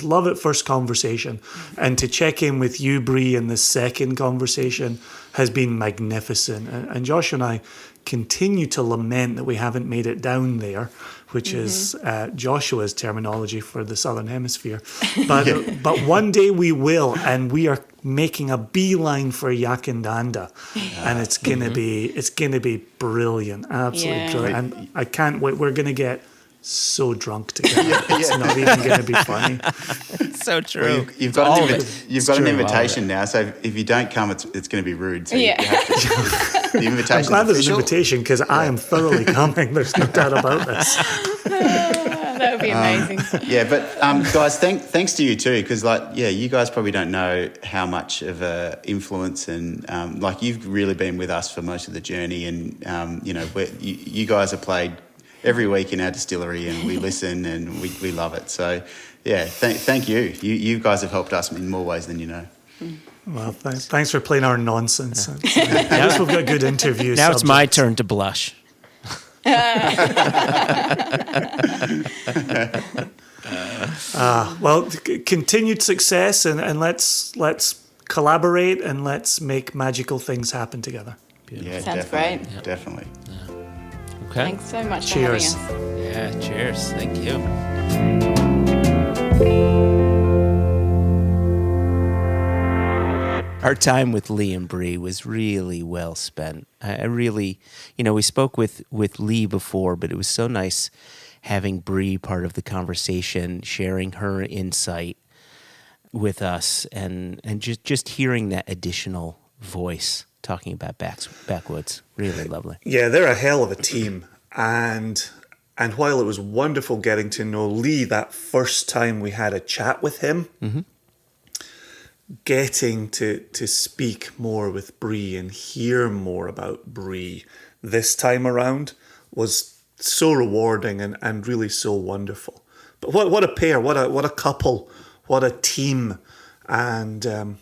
love at first conversation. And to check in with you, Bree, in the second conversation has been magnificent. And Josh and I continue to lament that we haven't made it down there, which is Joshua's terminology for the Southern Hemisphere. But one day we will, and we are making a beeline for Yakandanda, and it's gonna be brilliant, absolutely brilliant. And I can't wait. We're gonna get so drunk together. It's not even going to be funny. It's so true. Well, you've got an invitation now, so if you don't come, it's going to be rude. So you have to, the invitation. I'm glad there's an invitation because I am thoroughly coming. There's no doubt about this. That would be amazing. But guys, thanks to you too, because you guys probably don't know how much of a influence and you've really been with us for most of the journey, and you guys have played every week in our distillery, and we listen and we love it. So, thank you. You guys have helped us in more ways than you know. Well, thanks for playing our nonsense. I guess we've got good interviews. Now it's my turn to blush. Continued success, and let's collaborate and let's make magical things happen together. Beautiful. Yeah, sounds definitely, great. Definitely. Okay. Thanks so much Cheers. for having us. Yeah, cheers. Thank you. Our time with Leigh and Bree was really well spent. I really, we spoke with Leigh before, but it was so nice having Bree part of the conversation, sharing her insight with us, and just hearing that additional voice talking about Backwoods. Really lovely. Yeah, they're a hell of a team. And while it was wonderful getting to know Leigh that first time we had a chat with him, getting to speak more with Bree and hear more about Bree this time around was so rewarding and really so wonderful. But what a pair, what a couple, what a team. And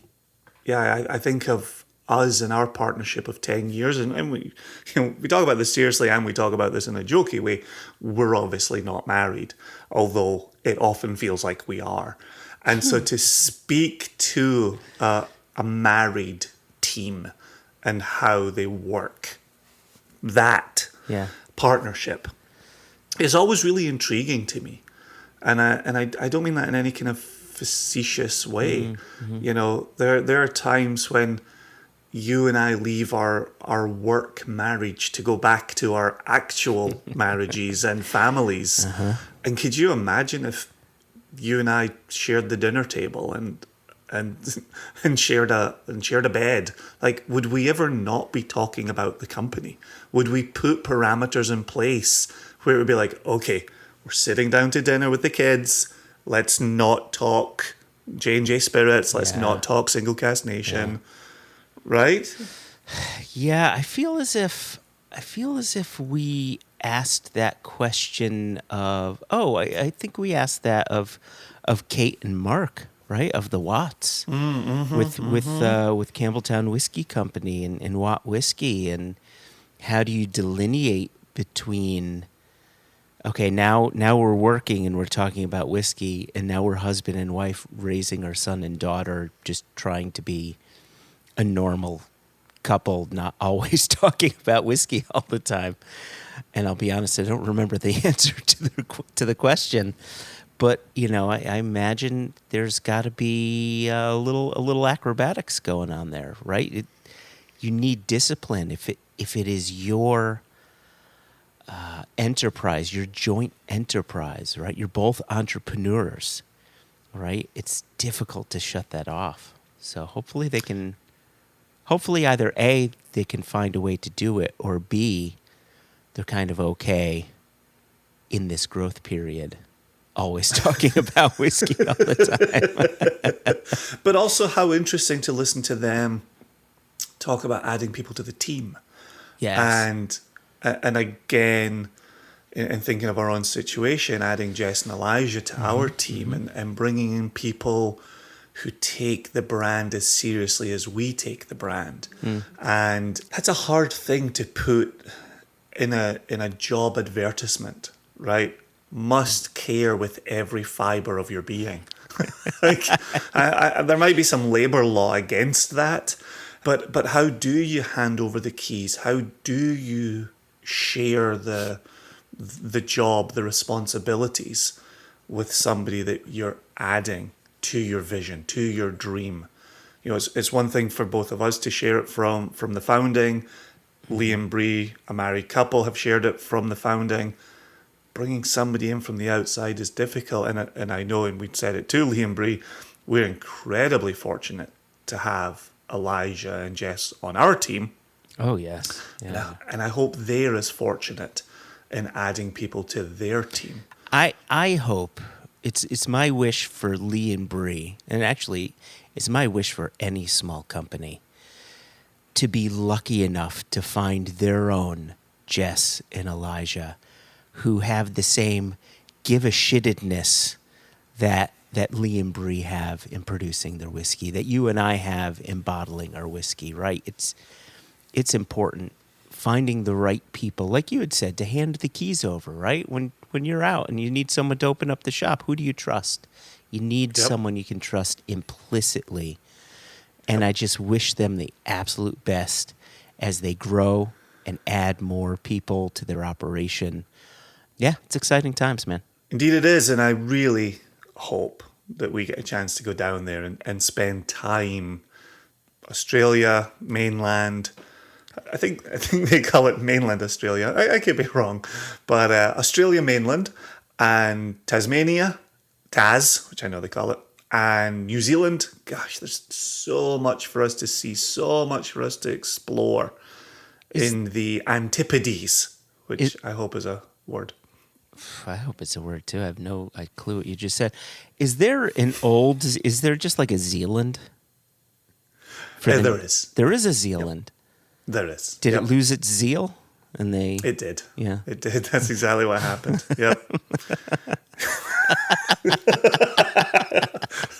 I think of us and our partnership of 10 years, and we, we talk about this seriously and we talk about this in a jokey way. We're obviously not married, although it often feels like we are. And so to speak to a married team and how they work, that partnership is always really intriguing to me. And I don't mean that in any kind of facetious way. There are times when you and I leave our work marriage to go back to our actual marriages and families. And could you imagine if you and I shared the dinner table and shared a bed? Like, would we ever not be talking about the company? Would we put parameters in place where it would be like, okay, we're sitting down to dinner with the kids. Let's not talk J&J Spirits. Let's not talk Single Cask Nation. Right? Yeah, I feel as if we asked that question of I think we asked that of Kate and Mark, right? Of the Watts with Campbelltown Whiskey Company and Watt Whiskey, and how do you delineate between now we're working and we're talking about whiskey, and now we're husband and wife raising our son and daughter, just trying to be a normal couple, not always talking about whiskey all the time. And I'll be honest, I don't remember the answer to the question, but I imagine there's got to be a little acrobatics going on there, right? You need discipline if it is your enterprise, your joint enterprise, right? You're both entrepreneurs, right? It's difficult to shut that off. So hopefully either A, they can find a way to do it, or B, they're kind of okay in this growth period, always talking about whiskey all the time. But also how interesting to listen to them talk about adding people to the team. Yes. And again, in thinking of our own situation, adding Jess and Elijah to our team and bringing in people who take the brand as seriously as we take the brand. And that's a hard thing to put in a job advertisement, right? Must care with every fiber of your being. There might be some labor law against that, but how do you hand over the keys? How do you share the job, the responsibilities with somebody that you're adding to your vision, to your dream? It's one thing for both of us to share it from the founding. Leigh and Bree, a married couple, have shared it from the founding. Bringing somebody in from the outside is difficult, and I know, and we'd said it to Leigh and Bree, we're incredibly fortunate to have Elijah and Jess on our team. Oh yes, yeah. And I hope they're as fortunate in adding people to their team. I hope. It's my wish for Leigh and Bree, and actually it's my wish for any small company, to be lucky enough to find their own Jess and Elijah who have the same give-a-shittedness that Leigh and Bree have in producing their whiskey, that you and I have in bottling our whiskey, right? It's important finding the right people, like you had said, to hand the keys over, right? When you're out and you need someone to open up the shop, who do you trust? You need someone you can trust implicitly. And I just wish them the absolute best as they grow and add more people to their operation. Yeah, it's exciting times, man. Indeed it is, and I really hope that we get a chance to go down there and spend time. Australia, mainland. I think they call it mainland Australia. I could be wrong. But Australia mainland and Tasmania, Tas, which I know they call it, and New Zealand. Gosh, there's so much for us to see, so much for us to explore in the Antipodes, which I hope is a word. I hope it's a word too. I have no clue what you just said. Is there just like a Zealand? There is. There is a Zealand. Yep. There is. Did it lose its zeal? It did. Yeah. It did. That's exactly what happened. Yep.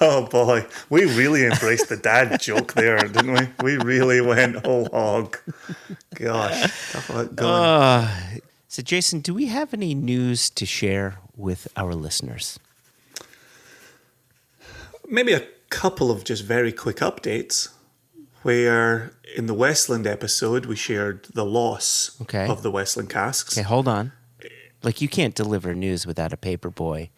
Oh boy, we really embraced the dad joke there, didn't we? We really went whole hog. Gosh, talk about going. So, Jason, do we have any news to share with our listeners? Maybe a couple of just very quick updates. Where in the Westland episode we shared the loss of the Westland casks. Okay, hold on. Like, you can't deliver news without a paper boy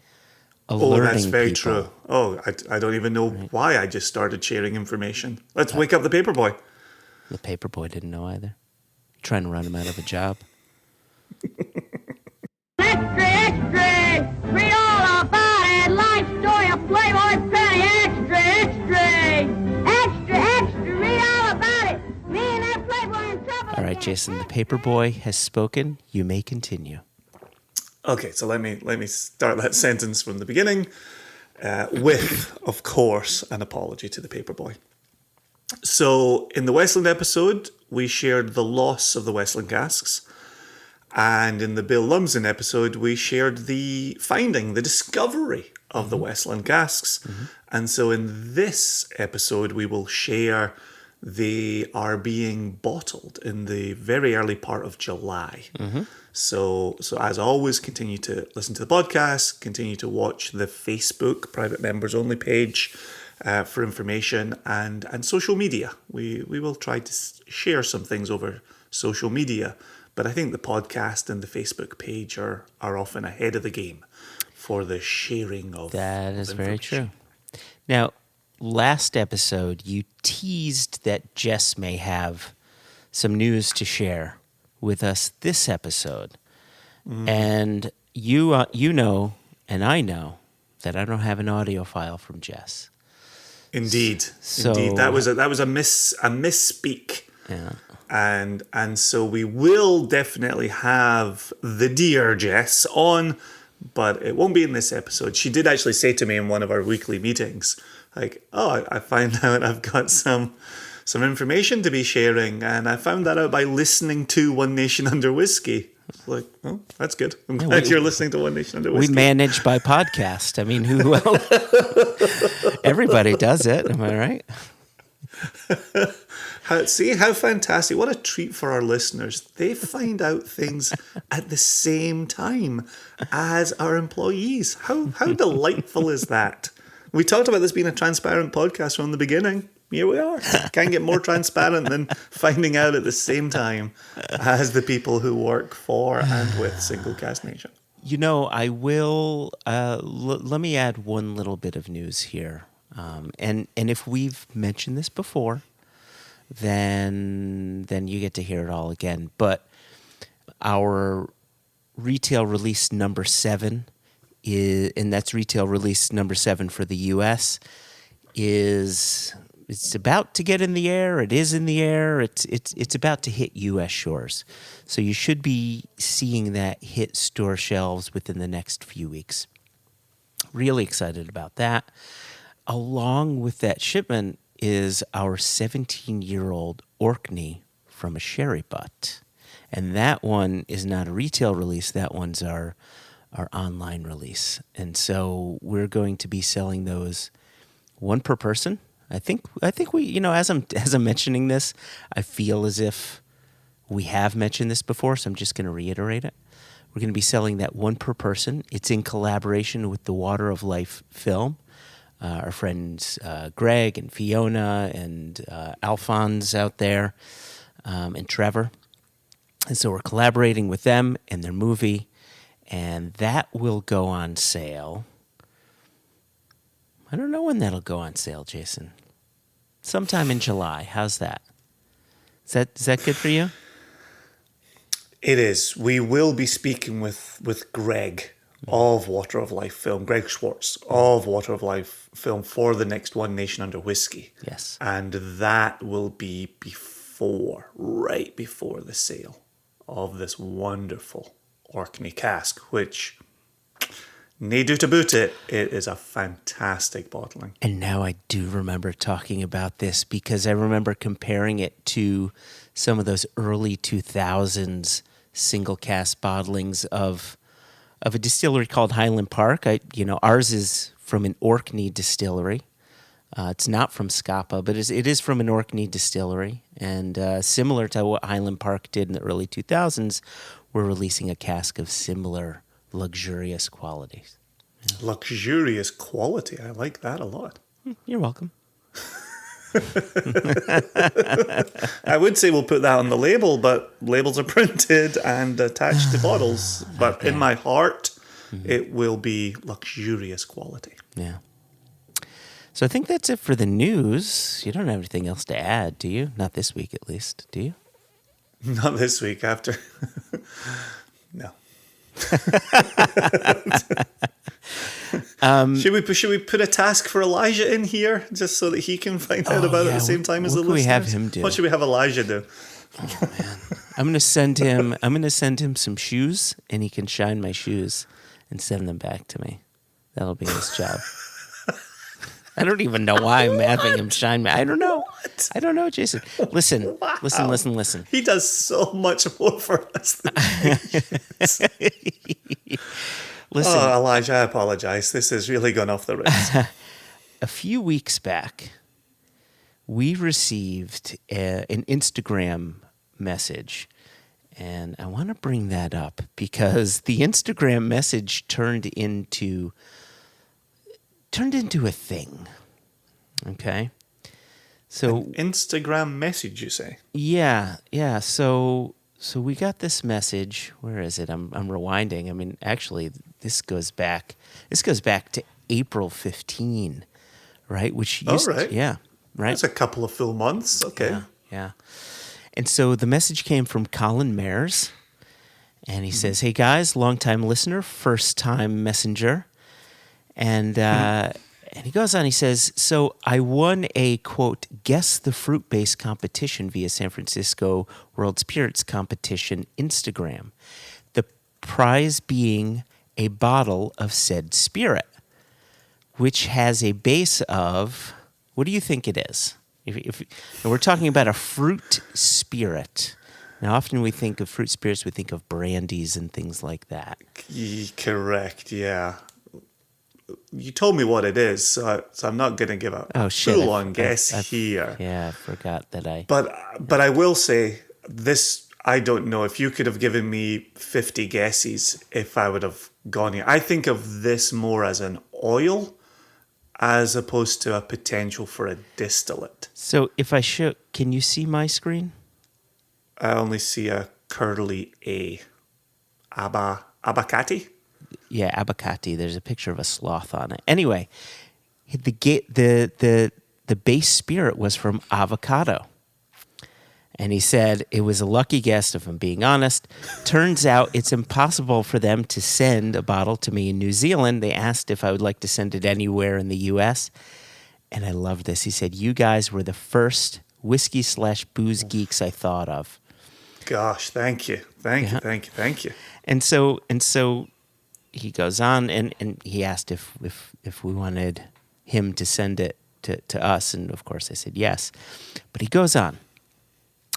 alerting Oh, that's very people. true. Oh, I don't even know why I just started sharing information. Let's wake up the paper boy. The paper boy didn't know either. You're trying to run him out of a job. Extra, extra! Read all about it! Life story of Playboy Penny! Extra, extra! Extra, extra! Read all about it! Me and that Playboy in trouble! All right, Jason, the paper boy has spoken. You may continue. Okay, so let me start that sentence from the beginning with, of course, an apology to the paper boy. So in the Westland episode, we shared the loss of the Westland casks. And in the Bill Lumsden episode, we shared the finding, the discovery of the Westland casks. And so in this episode, we will share they are being bottled in the very early part of July. So as always, continue to listen to the podcast, continue to watch the Facebook private members only page for information and social media. We will try to share some things over social media, but I think the podcast and the Facebook page are often ahead of the game for the sharing of That is very information. true. Now, last episode, you teased that Jess may have some news to share with us this episode. And you know, and I know, that I don't have an audio file from Jess. Indeed, So- indeed, that was a misspeak. Yeah. And so we will definitely have the dear Jess on, but it won't be in this episode. She did actually say to me in one of our weekly meetings, like, "Oh, I find out I've got some information to be sharing, and I found that out by listening to One Nation Under Whiskey." I was like, "Oh, that's good. I'm glad you're listening to One Nation Under We Whiskey." manage by podcast. I mean, who else? Everybody does it. Am I right? See how fantastic! What a treat for our listeners. They find out things at the same time as our employees. How delightful is that? We talked about this being a transparent podcast from the beginning. Here we are. Can't get more transparent than finding out at the same time as the people who work for and with Single Cask Nation. You know, I will. Let me add one little bit of news here, and if we've mentioned this before, then you get to hear it all again. But our retail release number 7 is, and that's retail release number 7 for the U.S. It's about to get in the air. It is in the air. It's about to hit U.S. shores. So you should be seeing that hit store shelves within the next few weeks. Really excited about that. Along with that shipment is our 17-year-old Orkney from a sherry butt. And that one is not a retail release. That one's our online release. And so we're going to be selling those one per person. I think we, you know, as I'm mentioning this, I feel as if we have mentioned this before, so I'm just going to reiterate it. We're going to be selling that one per person. It's in collaboration with the Water of Life film. Our friends Greg and Fiona and Alphonse out there, and Trevor. And so we're collaborating with them and their movie, and that will go on sale. I don't know when that'll go on sale, Jason. Sometime in July. How's that? Is that good for you? It is. We will be speaking with Greg of Water of Life film, Greg Schwartz of Water of Life film for the next One Nation Under Whiskey. Yes. And that will be right before the sale of this wonderful Orkney cask, which, nae do to boot it, it is a fantastic bottling. And now I do remember talking about this because I remember comparing it to some of those early 2000s single cask bottlings of a distillery called Highland Park. Ours is from an Orkney distillery, It's not from Scapa, but it is from an Orkney distillery. And similar to what Highland Park did in the early 2000s, we're releasing a cask of similar luxurious qualities. Luxurious quality. I like that a lot. You're welcome. I would say we'll put that on the label, but labels are printed and attached to bottles. But in my heart, it will be luxurious quality. Yeah. So I think that's it for the news. You don't have anything else to add, do you? Not this week, at least, do you? Not this week. After, no. Should we put a task for Elijah in here just so that he can find out about it at the same time as the listeners? What can we have him do? What should we have Elijah do? Oh man, I'm gonna send him some shoes, and he can shine my shoes and send them back to me. That'll be his job. I don't even know why I'm having him shine me. I don't know. What? I don't know, Jason. Listen, Wow. listen. He does so much more for us than Listen. Oh, Elijah, I apologize. This has really gone off the rails. A few weeks back, we received an Instagram message, and I want to bring that up because the Instagram message turned into a thing. Okay, so Instagram message, you say? yeah. So we got this message. Where is it? I'm rewinding. I mean, actually, this goes back to April 15, right? Which used right. right. That's a couple of full months. Okay. Yeah. And so the message came from Colin Mayers, and he says, "Hey guys, long-time listener, first-time messenger," and he goes on. He says, "So I won a quote guess the fruit based competition via San Francisco World Spirits Competition Instagram. The prize being a bottle of said spirit, which has a base of, what do you think it is? If we're talking about a fruit spirit. Now, often we think of fruit spirits, we think of brandies and things like that. Correct, yeah. You told me what it is, so I'm not going to give a full-on guess here. Yeah, I forgot that I... But I will say, this, I don't know. If you could have given me 50 guesses, if I would have gone here. I think of this more as an oil as opposed to a potential for a distillate. So if I show, can you see my screen? I only see a curly A. Abacati? Yeah, abacati. There's a picture of a sloth on it. Anyway, the base spirit was from avocado. And he said, it was a lucky guess, if I'm being honest. Turns out it's impossible for them to send a bottle to me in New Zealand. They asked if I would like to send it anywhere in the U.S. And I love this. He said, you guys were the first whiskey/booze geeks I thought of. Gosh, thank you. Thank you. And so he goes on and he asked if we wanted him to send it to us. And of course I said yes. But he goes on.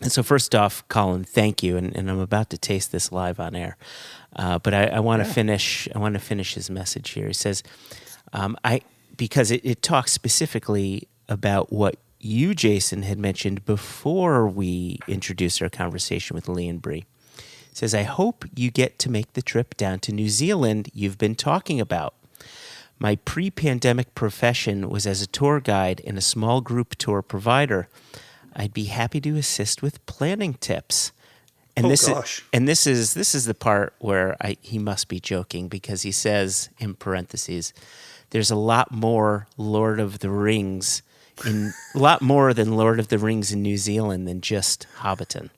And so first off, Colin, thank you. And I'm about to taste this live on air. But I want to finish. I want to finish his message here. He says, because it talks specifically about what you, Jason, had mentioned before we introduced our conversation with Leigh and Bree. It says, I hope you get to make the trip down to New Zealand you've been talking about. My pre-pandemic profession was as a tour guide and a small group tour provider. I'd be happy to assist with planning tips. And this is the part where he must be joking, because he says in parentheses, there's a lot more Lord of the Rings in New Zealand than just Hobbiton.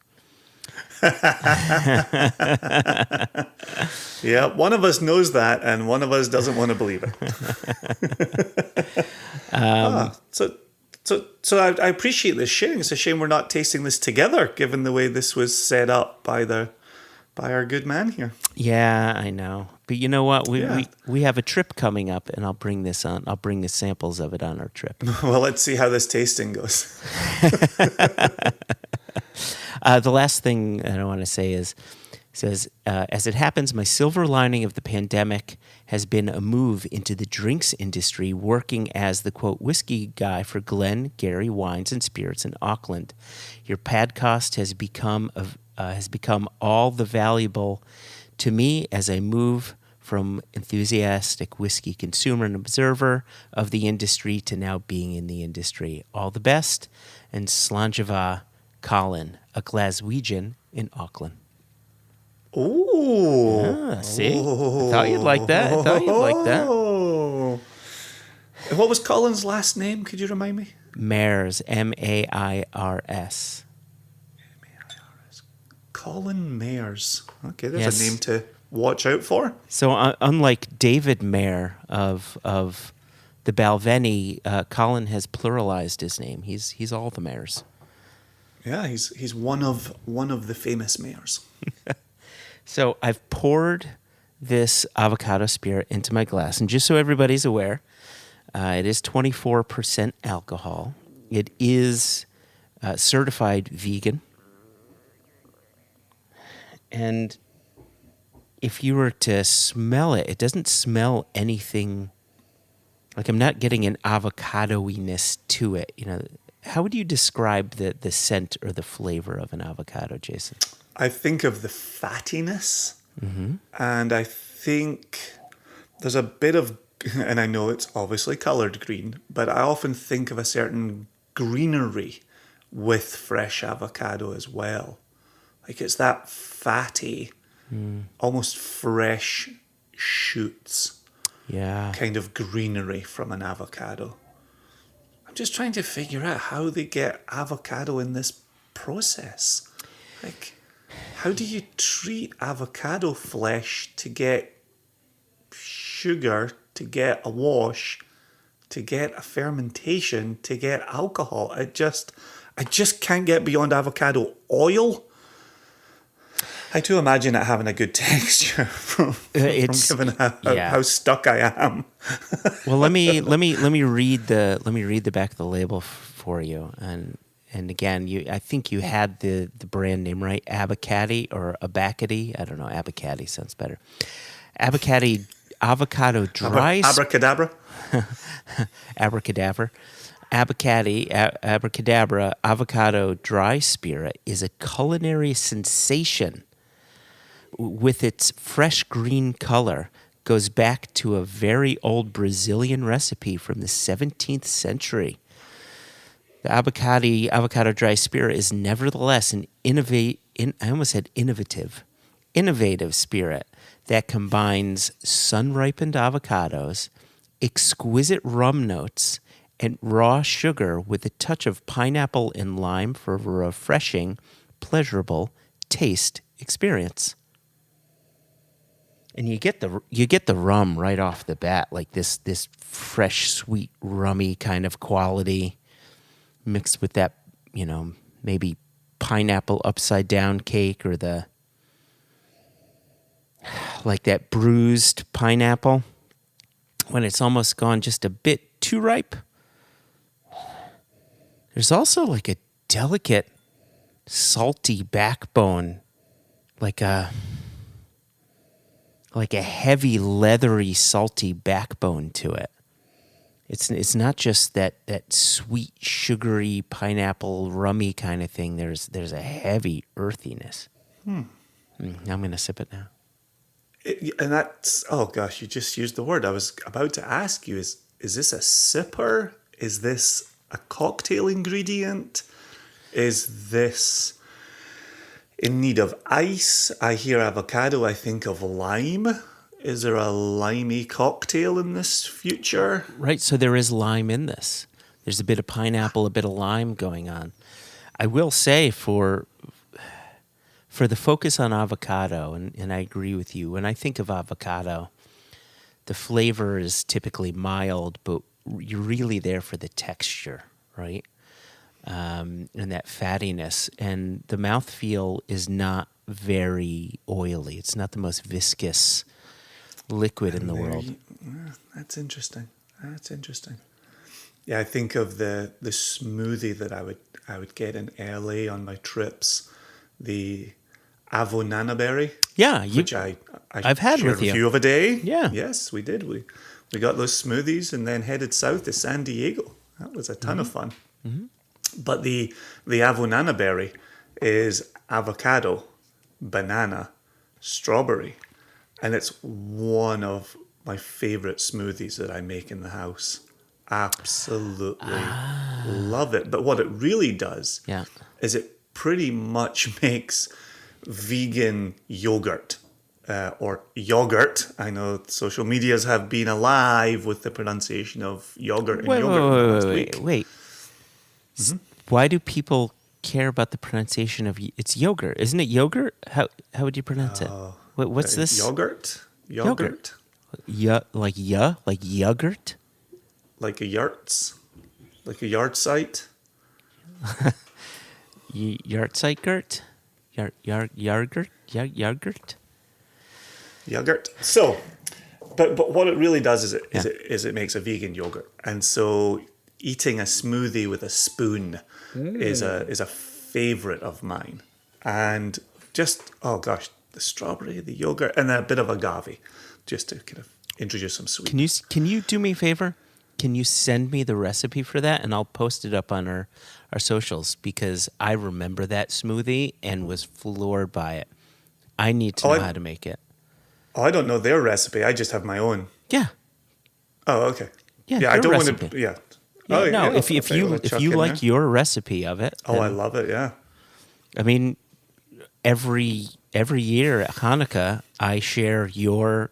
Yeah, one of us knows that, and one of us doesn't want to believe it. So I appreciate this sharing. It's a shame we're not tasting this together, given the way this was set up by our good man here. Yeah, I know. But you know what? We have a trip coming up, and I'll bring this on. I'll bring the samples of it on our trip. Well, let's see how this tasting goes. The last thing that I want to say is, Says, as it happens, my silver lining of the pandemic has been a move into the drinks industry, working as the, quote, whiskey guy for Glen Gary Wines and Spirits in Auckland. Your podcast has become all the valuable to me as I move from enthusiastic whiskey consumer and observer of the industry to now being in the industry. All the best, and Slanjava Colin, a Glaswegian in Auckland. Oh, See? I thought you'd like that. Oh. And what was Colin's last name? Could you remind me? Mayers, Mairs. Colin Mayers. Okay, there's Yes. a name to watch out for. So unlike David Mayer of the Balvenie, Colin has pluralized his name. He's all the mayors. Yeah, he's one of the famous mayors. So I've poured this avocado spirit into my glass, and just so everybody's aware, it is 24% alcohol. It is certified vegan, and if you were to smell it, it doesn't smell anything. Like, I'm not getting an avocado-iness to it. You know, how would you describe the scent or the flavor of an avocado, Jason? I think of the fattiness, and I think there's a bit of, and I know it's obviously coloured green, but I often think of a certain greenery with fresh avocado as well. Like, it's that fatty, almost fresh shoots kind of greenery from an avocado. I'm just trying to figure out how they get avocado in this process. Like, how do you treat avocado flesh to get sugar, to get a wash, to get a fermentation, to get alcohol? I just can't get beyond avocado oil. I do imagine it having a good texture from given how stuck I am. Well, let me read the back of the label for you, and again, I think you had the brand name right, Abacati or Abacati. I don't know. Abacati sounds better. Abacati avocado dry. Abracadabra. Abracadabra. Abacati, abracadabra avocado dry spirit is a culinary sensation. With its fresh green color, goes back to a very old Brazilian recipe from the 17th century. The avocado dry spirit is nevertheless an innovative spirit that combines sun-ripened avocados, exquisite rum notes, and raw sugar with a touch of pineapple and lime for a refreshing, pleasurable taste experience. And you get the rum right off the bat, like this fresh, sweet, rummy kind of quality, mixed with that, maybe pineapple upside down cake or like that bruised pineapple when it's almost gone just a bit too ripe. There's also like a delicate, salty backbone, like a heavy, leathery, salty backbone to it. It's not just that sweet, sugary, pineapple, rummy kind of thing. There's a heavy earthiness. I'm going to sip it now. And that's, oh gosh, you just used the word. I was about to ask you, is this a sipper? Is this a cocktail ingredient? Is this in need of ice? I hear avocado, I think of lime. Is there a limey cocktail in this future? Right, so there is lime in this. There's a bit of pineapple, a bit of lime going on. I will say for the focus on avocado, and I agree with you, when I think of avocado, the flavor is typically mild, but you're really there for the texture, right? And that fattiness. And the mouthfeel is not very oily. It's not the most viscous liquid in the world. That's interesting. Yeah, I think of the smoothie that I would get in LA on my trips. The avonana berry. Yeah, Which I've had shared with you. of a day. Yeah. Yes, we did. We got those smoothies and then headed south to San Diego. That was a ton of fun. But the avonana berry is avocado, banana, strawberry, and it's one of my favorite smoothies that I make in the house. Absolutely love it. But what it really does is it pretty much makes vegan yogurt or yogurt. I know social medias have been alive with the pronunciation of yogurt and yogurt. Wait. Why do people care about the pronunciation of it's yogurt? Isn't it yogurt? How would you pronounce it? What's this? Yogurt. Yeah, like yogurt. Like a yurts, like a yard site. Yard site gurt? Yogurt? Yogurt. So, but what it really does is it makes a vegan yogurt, and so eating a smoothie with a spoon is a favorite of mine, and just the strawberry, the yogurt, and then a bit of agave, just to kind of introduce some sweetness. Can you do me a favor? Can you send me the recipe for that, and I'll post it up on our socials, because I remember that smoothie and was floored by it. I need to know how to make it. Oh, I don't know their recipe. I just have my own. Yeah. Oh, okay. Yeah, I don't recipe. want to. Yeah. Yeah, no, yeah, if you like your recipe of it. Oh, I love it. Yeah. I mean, every year at Hanukkah, I share your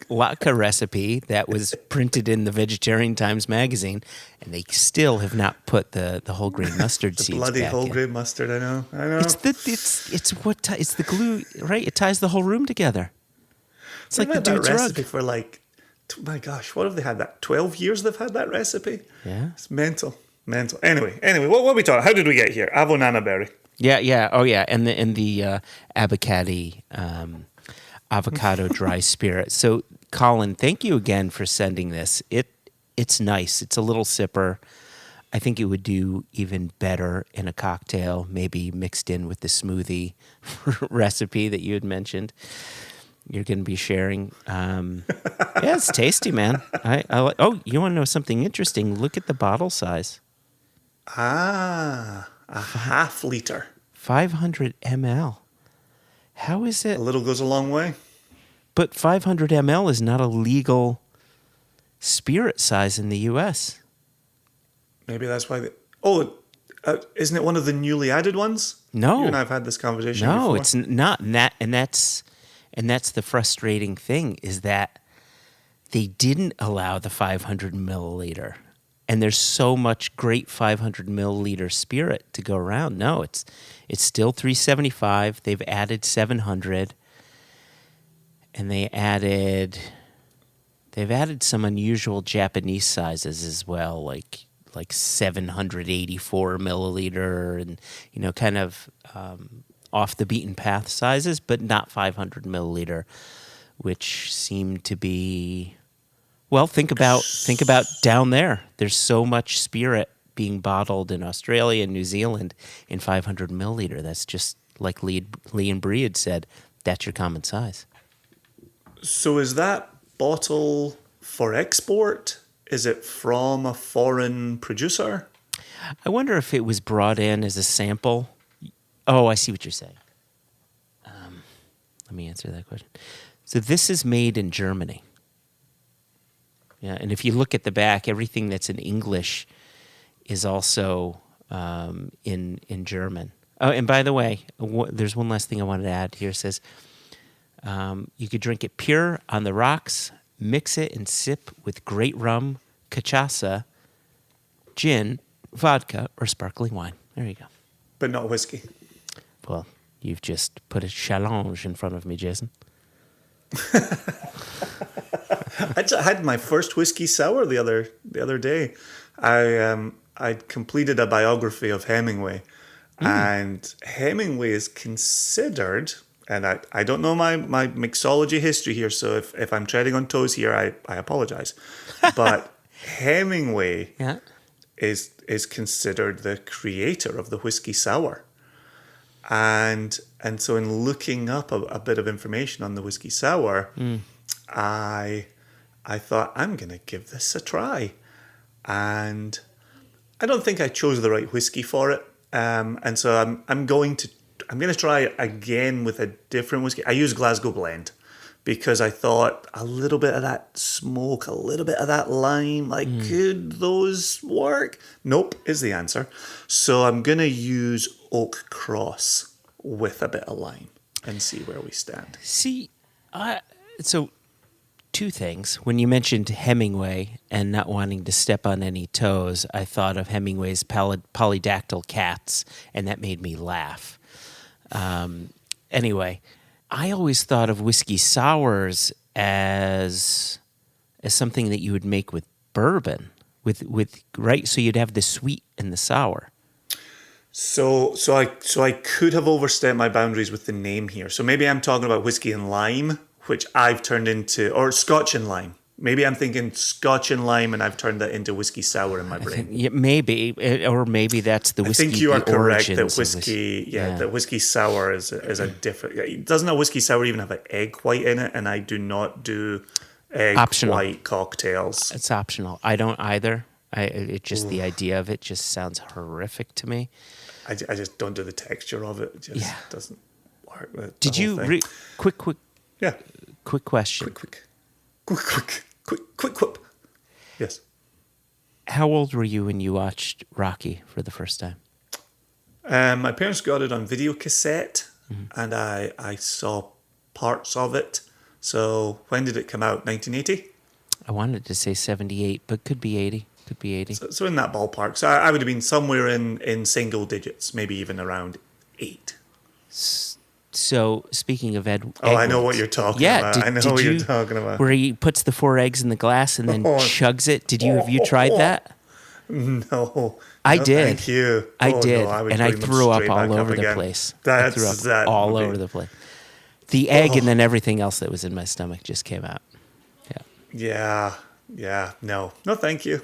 latke recipe that was printed in the Vegetarian Times magazine, and they still have not put the whole grain mustard seeds Bloody back whole in. grain mustard. I know. It's the glue, right? It ties the whole room together. It's like the dude's recipe rug. for my gosh, what have they had that? 12 years they've had that recipe? Yeah. It's mental. Anyway, what are we talking? How did we get here? Avonana berry. Yeah. Oh, yeah. And the abacati avocado dry spirit. So, Colin, thank you again for sending this. It's nice. It's a little sipper. I think it would do even better in a cocktail, maybe mixed in with the smoothie recipe that you had mentioned. You're going to be sharing. Yeah, it's tasty, man. You want to know something interesting? Look at the bottle size. A half liter. 500 ml. How is it? A little goes a long way. But 500 ml is not a legal spirit size in the U.S. Maybe that's why. Isn't it one of the newly added ones? No. You and I have had this conversation before. No, it's not. And that's the frustrating thing, is that they didn't allow the 500 milliliter. And there's so much great 500 milliliter spirit to go around. No, it's still 375. They've added 700. And they've added some unusual Japanese sizes as well, like 784 milliliter, and kind of off the beaten path sizes, but not 500 milliliter, which seem to be, well, think about down there. There's so much spirit being bottled in Australia and New Zealand in 500 milliliter. That's just like Leigh and Bree had said, that's your common size. So is that bottle for export? Is it from a foreign producer? I wonder if it was brought in as a sample. Oh, I see what you're saying. Let me answer that question. So this is made in Germany. Yeah, and if you look at the back, everything that's in English is also in German. Oh, and by the way, there's one last thing I wanted to add here. It says you could drink it pure on the rocks, mix it and sip with great rum, cachaça, gin, vodka, or sparkling wine. There you go. But not whiskey. Well, you've just put a challenge in front of me, Jason. I had my first whiskey sour the other day. I completed a biography of Hemingway, and Hemingway is considered, and I don't know my mixology history here, so if I'm treading on toes here, I apologize. But Hemingway is considered the creator of the whiskey sour. And so in looking up a bit of information on the whiskey sour, I thought, I'm going to give this a try. And I don't think I chose the right whiskey for it. And so I'm going to try again with a different whiskey. I use Glasgow Blend because I thought a little bit of that smoke, a little bit of that lime, could those work? Nope, is the answer. So I'm going to use Oak Cross with a bit of lime and see where we stand. See, so two things. When you mentioned Hemingway and not wanting to step on any toes, I thought of Hemingway's polydactyl cats, and that made me laugh. Anyway, I always thought of whiskey sours as something that you would make with bourbon, with right. So you'd have the sweet and the sour. So I could have overstepped my boundaries with the name here. So maybe I'm talking about whiskey and lime, which I've turned into, or Scotch and lime. Maybe I'm thinking Scotch and lime, and I've turned that into whiskey sour in my brain. Yeah, maybe, or maybe that's the whiskey. I think you are correct that whiskey. that whiskey sour is a different. Doesn't a whiskey sour even have an egg white in it? And I do not do egg white cocktails. It's optional. I don't either. It just the idea of it just sounds horrific to me. I just don't do the texture of it. It just doesn't work. Did you quick? Yeah. Quick question. Quick whip. Yes. How old were you when you watched Rocky for the first time? My parents got it on video cassette, and I saw parts of it. So when did it come out? 1980? I wanted to say 78, but could be 80. Could be 80. So in that ballpark. So I would have been somewhere in single digits, maybe even around 8. So speaking of Ed, I know what you're talking about. I know what you're talking about. Where he puts the 4 eggs in the glass and then chugs it. Have you tried that? No. I did. Thank you. I did, no, and I threw up all over the place. Over the place. The egg and then everything else that was in my stomach just came out. Yeah. No, thank you.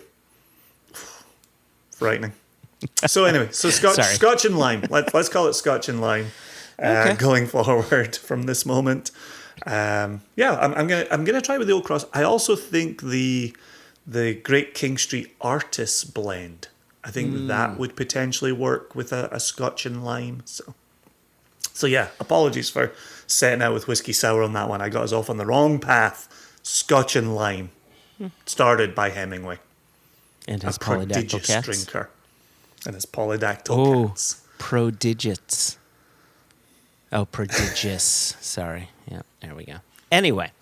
Frightening. So anyway, Scotch and lime. Let's call it Scotch and lime. Okay. Going forward from this moment, I'm gonna try with the Oak Cross. I also think the Great King Street Artists blend. I think that would potentially work with a Scotch and lime. So yeah, apologies for setting out with whiskey sour on that one. I got us off on the wrong path. Scotch and lime, started by Hemingway, and his a polydactyl prodigious cats. drinker, and his polydactyl cats. Prodigits. Oh, prodigious. Sorry. Yeah, there we go. Anyway.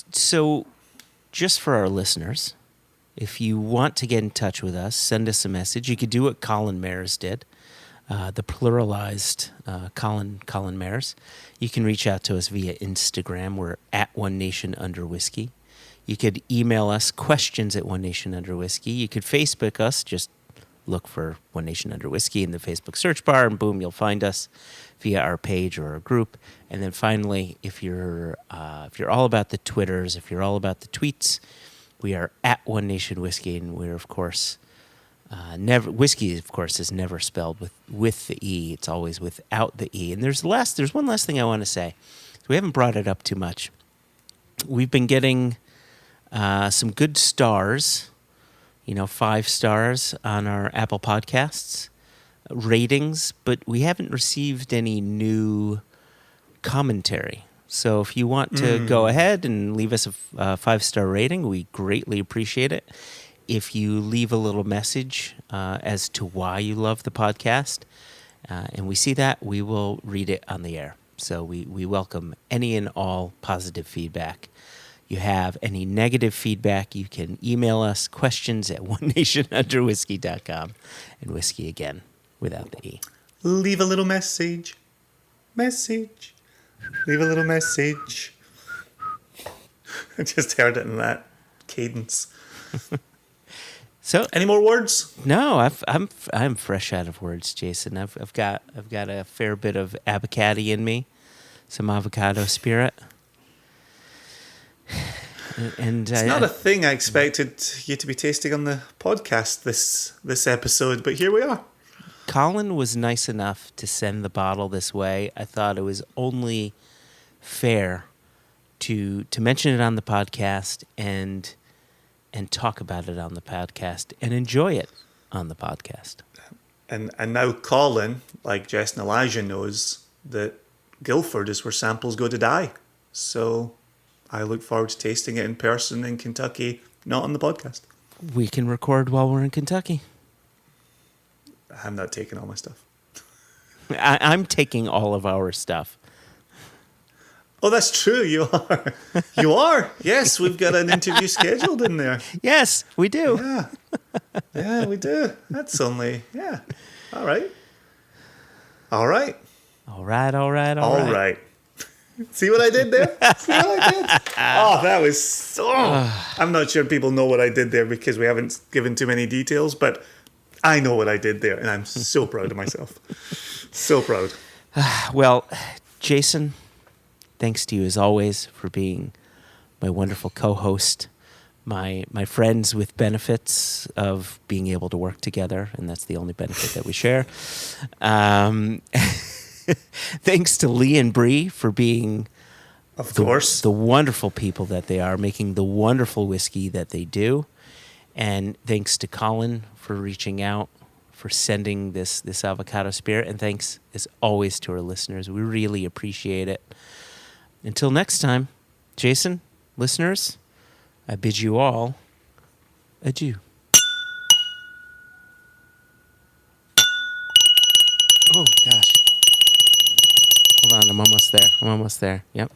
So just for our listeners, if you want to get in touch with us, send us a message. You could do what Colin Mares did, the pluralized Colin Mares. You can reach out to us via Instagram. We're at One Nation Under Whiskey. You could email us questions at One Nation Under Whiskey. You could Facebook us, just look for One Nation Under Whiskey in the Facebook search bar, and boom, you'll find us via our page or our group. And then finally, if you're all about the Twitters, if you're all about the tweets, we are at One Nation Whiskey, and we're of course whiskey. Of course, is never spelled with the E. It's always without the E. And there's one last thing I want to say. We haven't brought it up too much. We've been getting some good stars. 5 stars on our Apple Podcasts ratings, but we haven't received any new commentary. So if you want to go ahead and leave us a 5-star rating, we greatly appreciate it. If you leave a little message as to why you love the podcast, and we see that, we will read it on the air. So we welcome any and all positive feedback. You have any negative feedback, you can email us questions at onenationunderwhiskey.com, and whiskey again without the E. Leave a little message. Leave a little message. I just heard it in that cadence. So, any more words? No, I'm fresh out of words, Jason. I've got a fair bit of abacati in me, some avocado spirit. And it's not a thing I expected you to be tasting on the podcast this episode, but here we are. Colin was nice enough to send the bottle this way. I thought it was only fair to mention it on the podcast and talk about it on the podcast and enjoy it on the podcast. And now Colin, like Jess and Elijah, knows that Guildford is where samples go to die. So I look forward to tasting it in person in Kentucky, not on the podcast. We can record while we're in Kentucky. I'm not taking all my stuff. I'm taking all of our stuff. Oh, that's true. You are. You are. Yes, we've got an interview scheduled in there. Yes, we do. Yeah. Yeah, we do. That's only, yeah. All right. All right. All right, all right, All right. See what I did there? See what I did? Oh, that was so... I'm not sure people know what I did there because we haven't given too many details, but I know what I did there, and I'm so proud of myself. So proud. Well, Jason, thanks to you as always for being my wonderful co-host, my friends with benefits of being able to work together, and that's the only benefit that we share. Thanks to Leigh and Bree for being, Of course, the wonderful people that they are, making the wonderful whiskey that they do. And thanks to Colin for reaching out, for sending this avocado spirit. And thanks, as always, to our listeners. We really appreciate it. Until next time, Jason, listeners, I bid you all adieu. Oh, gosh. Hold on, I'm almost there. Yep.